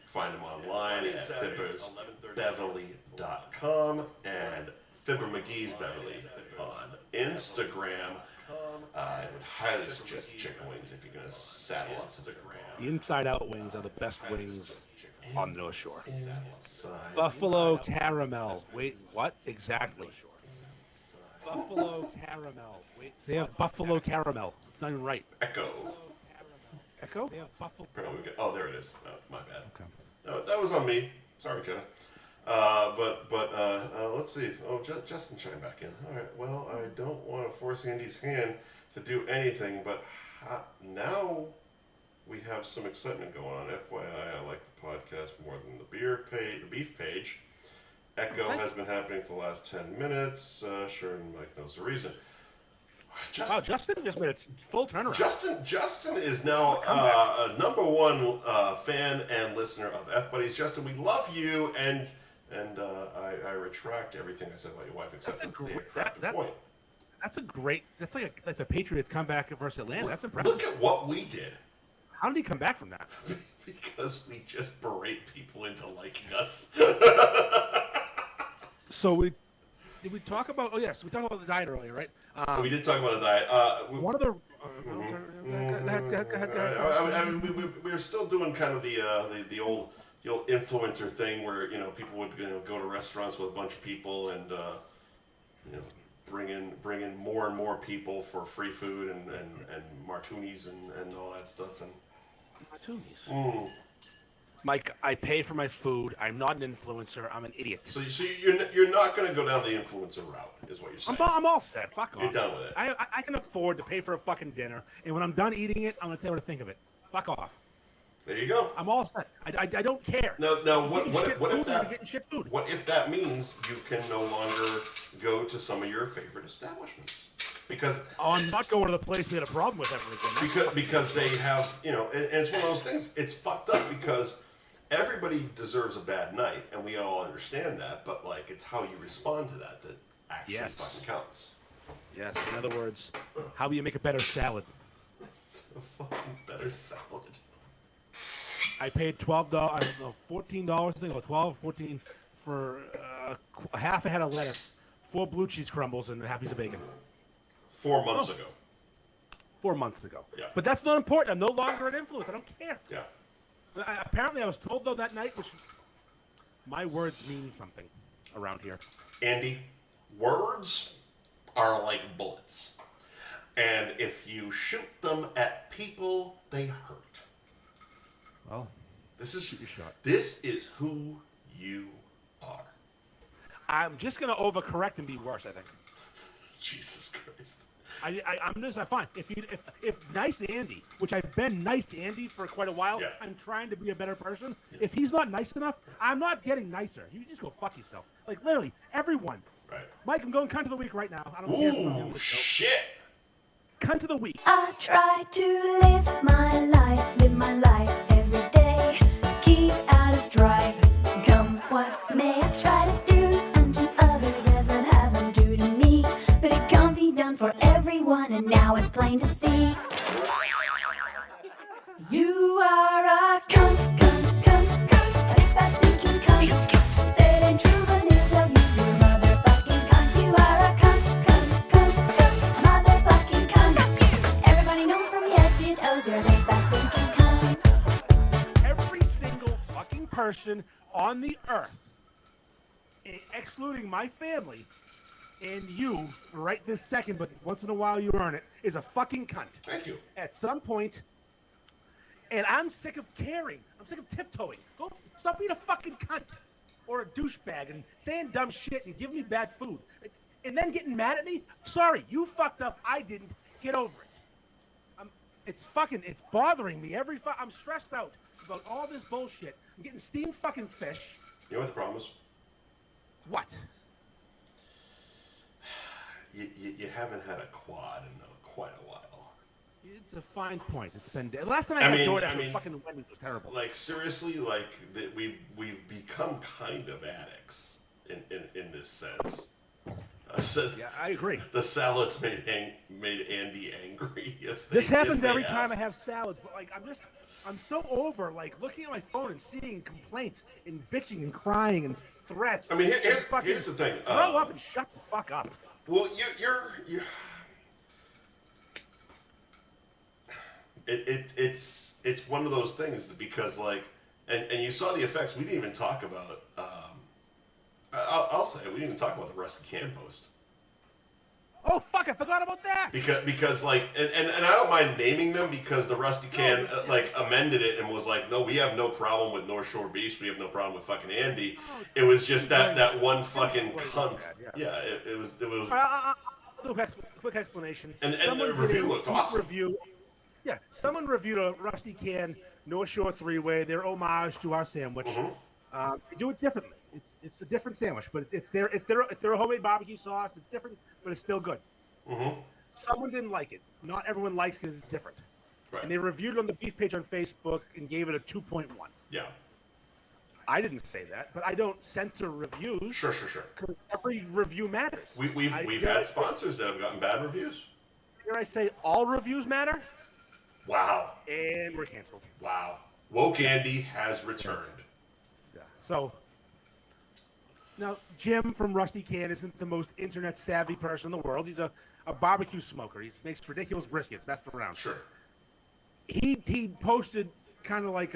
Find them online at fibbersbeverly.com and Fibber McGee's Beverly on Instagram. I would highly suggest chicken wings if you're going to saddle up to the gram. The inside-out wings are the best wings on the North Shore. Buffalo caramel. Wait, what? Exactly. Buffalo caramel. Wait, they have buffalo caramel. It's not even right. Echo. Echo? They have buffalo. Oh, there it is. Oh, my bad. Okay. No, that was on me. Sorry, Jenna. Let's see. Oh, Justin chimed back in. All right. Well, I don't want to force Andy's hand to do anything, but now we have some excitement going on. FYI, I like the podcast more than the beef page. Echo has been happening for the last 10 minutes. Sure, and Mike knows the reason. Justin just made a full turnaround. Justin is now a #1 fan and listener of F Buddies. Justin, we love you, and I retract everything I said about your wife, except for the attractive point. That's like the Patriots comeback versus Atlanta. That's impressive. Look at what we did. How did he come back from that? Because we just berate people into liking us. So did we talk about? Oh yes, we talked about the diet earlier, right? We did talk about the diet. One of the. We were still doing kind of the old influencer thing where people would go to restaurants with a bunch of people and bring in more and more people for free food and martinis and all that stuff and martinis. Mike, I pay for my food. I'm not an influencer. I'm an idiot. So you're not going to go down the influencer route, is what you're saying. I'm all set. Fuck off. You're done with it. I can afford to pay for a fucking dinner, and when I'm done eating it, I'm going to tell you what to think of it. Fuck off. There you go. I'm all set. I don't care. Now what if that means you can no longer go to some of your favorite establishments? Because I'm not going to the place we had a problem with ever again. Because they have, and it's one of those things. It's fucked up because everybody deserves a bad night, and we all understand that. But it's how you respond to that actually fucking counts. Yes. In other words, how do you make a better salad? A fucking better salad. I paid $14, I think, or 12, 14 for half a head of lettuce, 4 blue cheese crumbles, and a half piece of bacon. 4 months ago. 4 months ago. Yeah. But that's not important. I'm no longer an influencer. I don't care. Yeah. Apparently, I was told, though, that night, which my words mean something around here. Andy, words are like bullets. And if you shoot them at people, they hurt. Well, this is who you are. I'm just going to overcorrect and be worse, I think. Jesus Christ. I'm just fine. If nice Andy, which I've been nice Andy for quite a while, I'm trying to be a better person. If he's not nice enough, I'm not getting nicer. You just go fuck yourself. Like literally everyone. Right. Mike, I'm going cunt of the week right now. I don't care. Ooh, shit. Cunt of the week. I try to live my life every day. Keep out of strife, come what may. I try to do unto others as I'd have them do to me. But it can't be done for everyone, and now it's plain to see. You are a cunt, cunt, cunt, cunt. If that stinking cunt, say it ain't true, but he'll tell you you're a motherfucking cunt. You are a cunt, cunt, cunt, cunt, motherfucking cunt. Everybody knows from your head to your toes you're a big fat stinking cunt. Every single fucking person on the earth, excluding my family and you, right this second, but once in a while you earn it, is a fucking cunt. Thank you. At some point. And I'm sick of caring. I'm sick of tiptoeing. Go stop being a fucking cunt or a douchebag and saying dumb shit and giving me bad food. And then getting mad at me. Sorry, you fucked up. I didn't. Get over it. It's bothering me. I'm stressed out about all this bullshit. I'm getting steamed fucking fish. You know what the problem is? What? You haven't had a quad in quite a while. It's a fine point. It's been last time I had DoorDash fucking Wendy's was terrible. Like seriously, like we've become kind of addicts in this sense. Yeah, I agree. The salads made Andy angry. Yes, this happens every time I have salads. But like I'm so over like looking at my phone and seeing complaints and bitching and crying and threats. I mean, here's the thing. Grow up and shut the fuck up. Well, you're It's one of those things because like and you saw the effects. We didn't even talk about I'll say we didn't even talk about the Rusty Can post. Oh fuck! I forgot about that. Because like and I don't mind naming them because the Rusty Can like amended it and was like, no, we have no problem with North Shore Beefs. We have no problem with fucking Andy. It was just that one fucking cunt. Yeah, it was. I'll do a quick explanation. And the review looked awesome. Yeah, someone reviewed a Rusty Can North Shore three-way. Their homage to our sandwich. Mm-hmm. They do it differently. It's a different sandwich, but it's their homemade barbecue sauce. It's different, but it's still good. Mm-hmm. Someone didn't like it. Not everyone likes it because it's different. Right. And they reviewed it on the Beef page on Facebook and gave it a 2.1. Yeah. I didn't say that, but I don't censor reviews. Sure. Because every review matters. We've had sponsors that have gotten bad reviews. Here I say all reviews matter. Wow. And we're canceled. Wow. Woke Andy has returned. Yeah. So now Jim from Rusty Can isn't the most internet savvy person in the world. He's a barbecue smoker. He makes ridiculous briskets. That's the round. Sure. He posted kind of like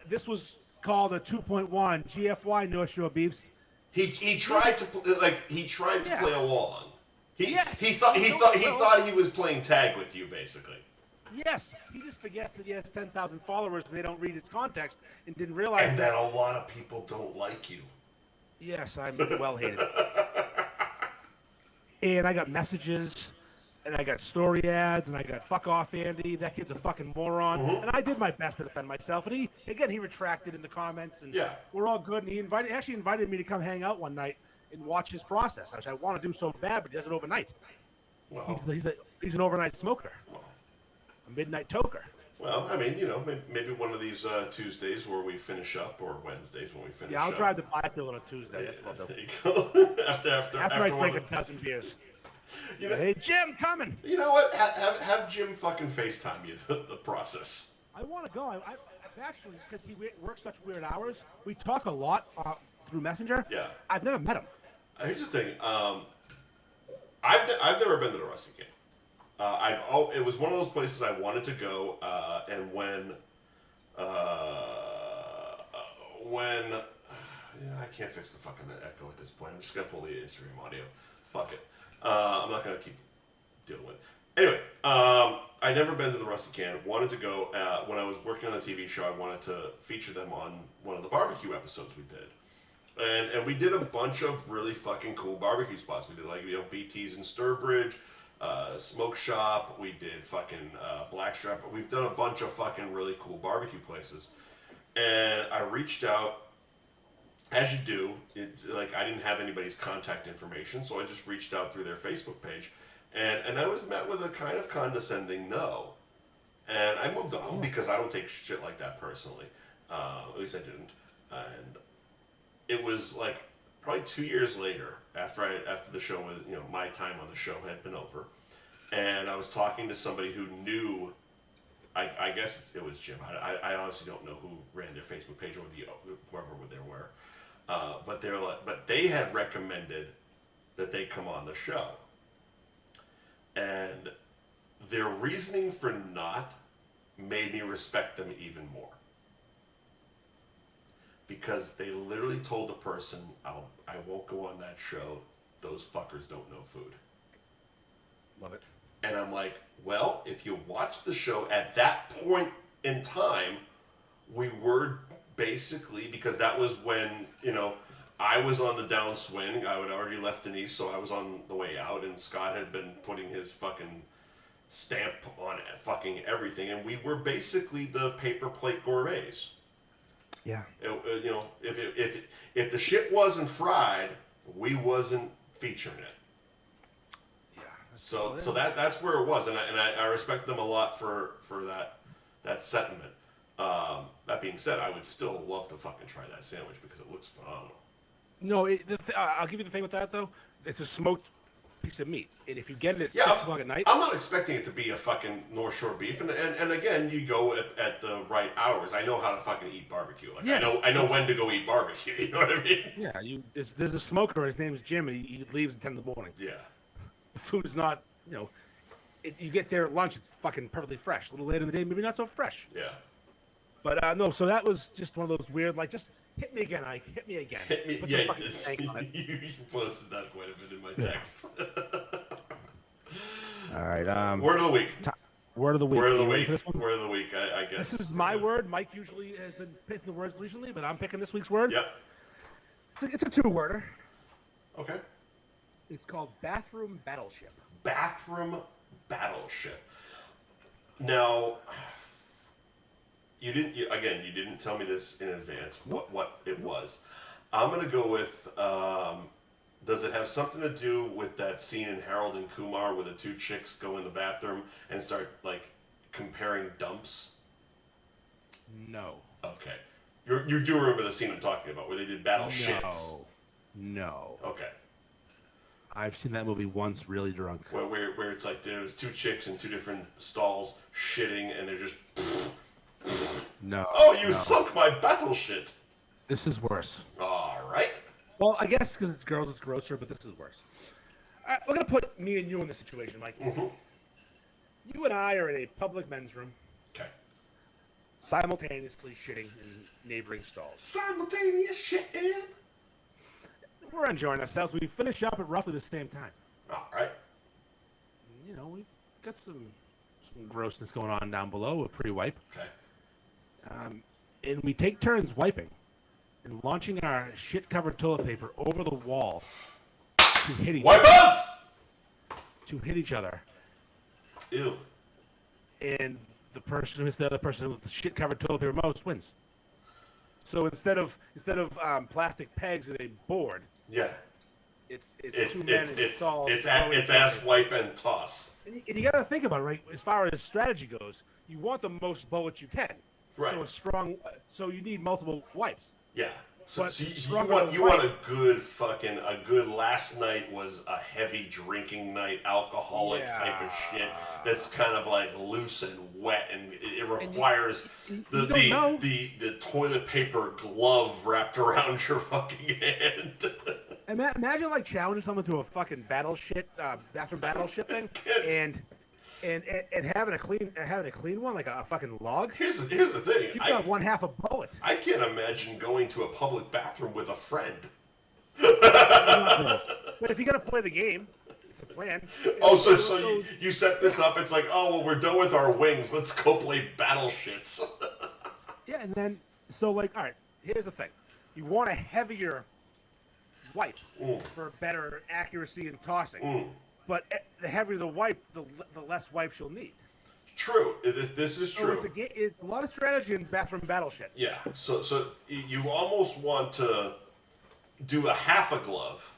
this was called a 2.1 GFY North Shore Beefs. He tried to play along. He thought he was playing tag with you basically. Yes, he just forgets that he has 10,000 followers and they don't read his context and didn't realize and that a lot of people don't like you. Yes, I'm well hated. And I got messages, and I got story ads, and I got fuck off Andy. That kid's a fucking moron. Mm-hmm. And I did my best to defend myself. And he retracted in the comments, and we're all good. And he actually invited me to come hang out one night and watch his process, which I want to do so bad, but he does it overnight. Well, he's an overnight smoker, a midnight toker. Well, I mean, maybe one of these Tuesdays where we finish up, or Wednesdays when we finish up. Yeah, I'll drive to Blackfield on a Tuesday. That's what I'll do. There you go. after I drink a dozen beers. Hey, Jim, coming. You know what? Have Jim fucking FaceTime you the process. I want to go. I've actually, because he works such weird hours, we talk a lot through Messenger. Yeah. I've never met him. Here's the thing. I've never been to the Rusty Can. It was one of those places I wanted to go, and when I can't fix the fucking echo at this point. I'm just gonna pull the Instagram audio. Fuck it. I'm not gonna keep dealing with it. Anyway, I'd never been to the Rusty Can. Wanted to go when I was working on a TV show. I wanted to feature them on one of the barbecue episodes we did. And we did a bunch of really fucking cool barbecue spots. We did BT's in Sturbridge. Smoke Shop. We did fucking Blackstrap. We've done a bunch of fucking really cool barbecue places. And I reached out, as you do. Like, I didn't have anybody's contact information, so I just reached out through their Facebook page. And I was met with a kind of condescending no. And I moved on because I don't take shit like that personally. At least I didn't. And it was like probably 2 years later, after the show was, my time on the show had been over, and I was talking to somebody who knew, I guess it was Jim. I honestly don't know who ran their Facebook page or whoever they were, but they had recommended that they come on the show, and their reasoning for not made me respect them even more. Because they literally told the person, I won't go on that show. Those fuckers don't know food. Love it. And I'm like, well, if you watch the show at that point in time, we were basically, because that was when, I was on the downswing. I had already left Denise, so I was on the way out, and Scott had been putting his fucking stamp on fucking everything, and we were basically the paper plate gourmets. Yeah. If the shit wasn't fried, we wasn't featuring it. Yeah. So that's where it was, and I respect them a lot for that sentiment. That being said, I would still love to fucking try that sandwich because it looks phenomenal. No, I'll give you the thing with that though. It's a smoked piece of meat, and if you get it at 6 o'clock at night, I'm not expecting it to be a fucking North Shore beef, and again, you go at the right hours. I know how to fucking eat barbecue. Like, yes. I know when to go eat barbecue. You know what I mean? Yeah, there's a smoker. His name's Jim, and he leaves at 10 in the morning. Yeah. The food is not, you get there at lunch, it's fucking perfectly fresh. A little later in the day, maybe not so fresh. Yeah. But no, so that was just one of those weird, like, just hit me again, Ike. Hit me again. Hit me. Put Yeah, some fucking stank on it. you posted that quite a bit in my text. All right. Word of the week. Word of the week. Word of the week. Word of the week. I guess. This is my word. Mike usually has been picking the words recently, but I'm picking this week's word. Yep. It's a two-worder. Okay. It's called bathroom battleship. Bathroom battleship. Now, you didn't tell me this in advance. What it was. I'm gonna go with. Does it have something to do with that scene in Harold and Kumar where the two chicks go in the bathroom and start like comparing dumps? No. Okay. You do remember the scene I'm talking about where they did battle shits? No. Okay. I've seen that movie once, really drunk. Where it's like there's two chicks in two different stalls shitting and they're just. No. Oh, you sunk my battle shit. This is worse. All right. Well, I guess because it's girls, it's grosser, but this is worse. We're going to put me and you in this situation, Mike. Mm-hmm. You and I are in a public men's room. Okay. Simultaneously shitting in neighboring stalls. Simultaneous shitting? We're enjoying ourselves. We finish up at roughly the same time. All right. We've got some grossness going on down below. We're pre-wipe. Okay. And we take turns wiping and launching our shit-covered toilet paper over the wall to hit each Wipe us! To hit each other. Ew. And the person who hits the other person with the shit-covered toilet paper most wins. So instead of plastic pegs and a board, yeah, it's two men and it's all it's ass wipe and toss. And you got to think about it, right? As far as strategy goes, you want the most bullets you can. Right. So you need multiple wipes. Yeah. So But you want a good last night was a heavy drinking night, alcoholic type of shit that's kind of like loose and wet, and it requires the toilet paper glove wrapped around your fucking hand. Imagine like challenging someone to a fucking bathroom battleship thing, and having a clean one, like a fucking log. Here's the thing. You've got one half a bullet. I can't imagine going to a public bathroom with a friend. But if you're gonna play the game, it's a plan. Oh, so you set this up. It's like, oh well, we're done with our wings. Let's go play battle shits. Yeah, and then all right. Here's the thing. You want a heavier wipe for better accuracy in tossing. But the heavier the wipe, the less wipes you'll need. True. This is true. So it's a lot of strategy in bathroom battle shit. Yeah. So you almost want to do a half a glove.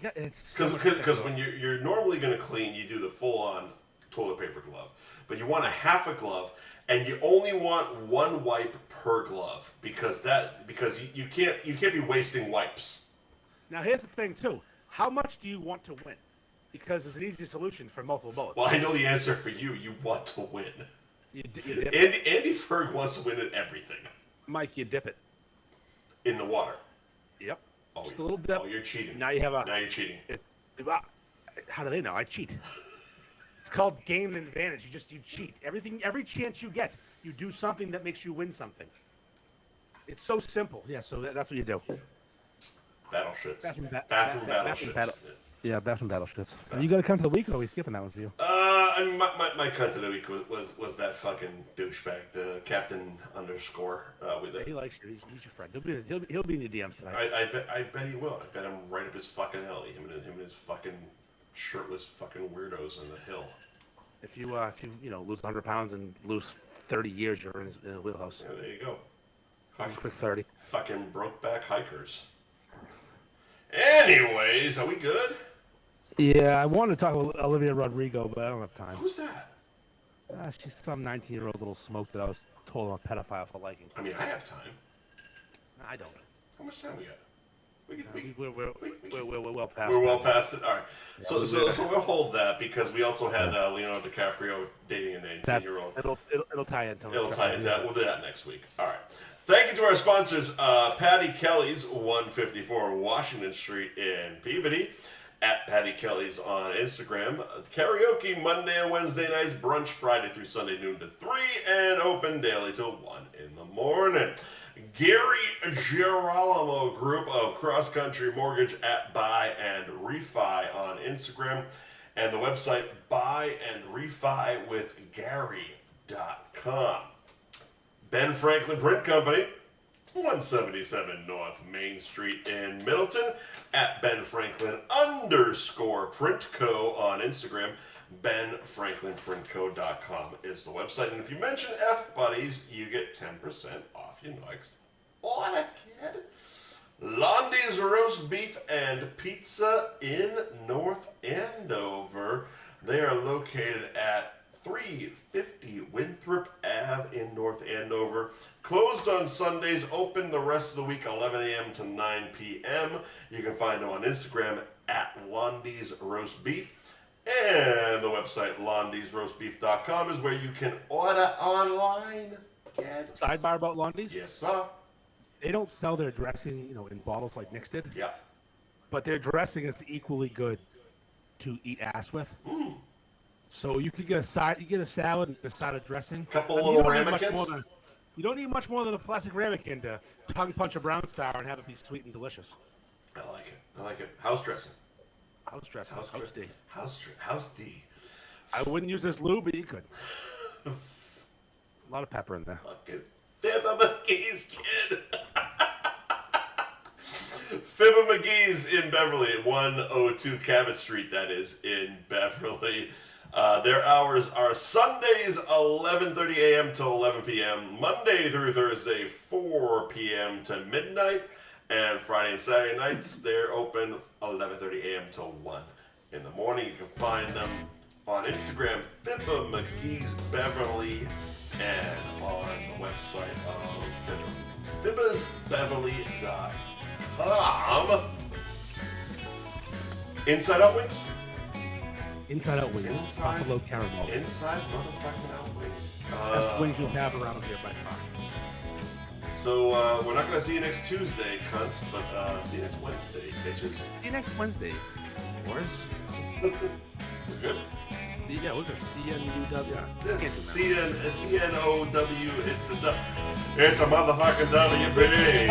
Yeah, it's Because when you're normally going to clean, you do the full-on toilet paper glove. But you want a half a glove, and you only want one wipe per glove because you can't be wasting wipes. Now here's the thing too. How much do you want to win? Because it's an easy solution for multiple bullets. Well, I know the answer for you. You want to win. You dip Andy Ferg wants to win at everything. Mike, you dip it. In the water. Yep. Oh, Just a little dip. Oh, you're cheating. Now you have Now you're cheating. How do they know? I cheat. It's called game advantage. You cheat. Every chance you get, you do something that makes you win something. It's so simple. Yeah. So that's what you do. Battle shits. Bathroom battle shits. battle. Yeah, bathroom battle shits. You gotta come to the week, or are we skipping that one for you? I mean, my cunt of the week was that fucking douchebag, the Captain _ with He it. likes you. He's your friend. He'll be in your DMs tonight. I bet he will. I bet him right up his fucking alley. Him and his fucking shirtless fucking weirdos on the hill. If you lose 100 pounds and lose 30 years, you're in his wheelhouse. Yeah, there you go. Just quick 30. Fucking brokeback hikers. Anyways, are we good? Yeah, I wanted to talk about Olivia Rodrigo, but I don't have time. Who's that? She's some 19-year-old little smoke that I was told I'm a pedophile for liking. I mean, I have time. I don't. How much time we got? We're well past. We're well past it. All right. Yeah, So we'll hold that because we also had Leonardo DiCaprio dating an 18-year-old. It'll tie into It'll tie into that. We'll do that next week. All right. Thank you to our sponsors, Patty Kelly's, 154 Washington Street in Peabody. At Patty Kelly's on Instagram. Karaoke Monday and Wednesday nights, brunch Friday through Sunday noon to 3, and open daily till 1 in the morning. Gary Girolamo Group of Cross Country Mortgage at Buy and Refi on Instagram, and the website buyandrefywithgary.com. Ben Franklin Print Company, 177 North Main Street in Middleton, at Ben Franklin _ Print Co. on Instagram. BenFranklinPrintCo.com is the website. And if you mention F Buddies, you get 10% off your next order, kid. Londy's Roast Beef and Pizza in North Andover. They are located at 350 Winthrop Ave in North Andover. Closed on Sundays, open the rest of the week, 11 a.m. to 9 p.m. You can find them on Instagram at Londy's Roast Beef. And the website, londysroastbeef.com, is where you can order online. Sidebar about Londy's? Yes, sir. They don't sell their dressing, in bottles like Nick's did. Yeah. But their dressing is equally good to eat ass with. Mm. So you could get a salad and a side of dressing. Couple little ramekins. You don't need much more than a plastic ramekin to tongue punch a brown star and have it be sweet and delicious. I like it. House dressing. House dressing. House D. House D. I wouldn't use this lube, but you could. A lot of pepper in there. Fucking Fibber McGee's, kid. Fibber McGee's in Beverly at 102 Cabot Street, that is, in Beverly. Their hours are Sundays 11:30 a.m. to 11 p.m., Monday through Thursday 4 p.m. to midnight, and Friday and Saturday nights they're open 11:30 a.m. to 1 in the morning. You can find them on Instagram, Fibber McGee's Beverly, and on the website of fibbersbeverly.com. Inside Out Wings? Inside Out Wings. Buffalo Caramel. Inside motherfucking Out Wings. Best wings you'll have around here by far. So we're not going to see you next Tuesday, cunts, but see you next Wednesday, bitches. See you next Wednesday. Boris. We're good? Yeah, we're good. CNUW. Yeah. CNOW. It's a motherfucking W, baby.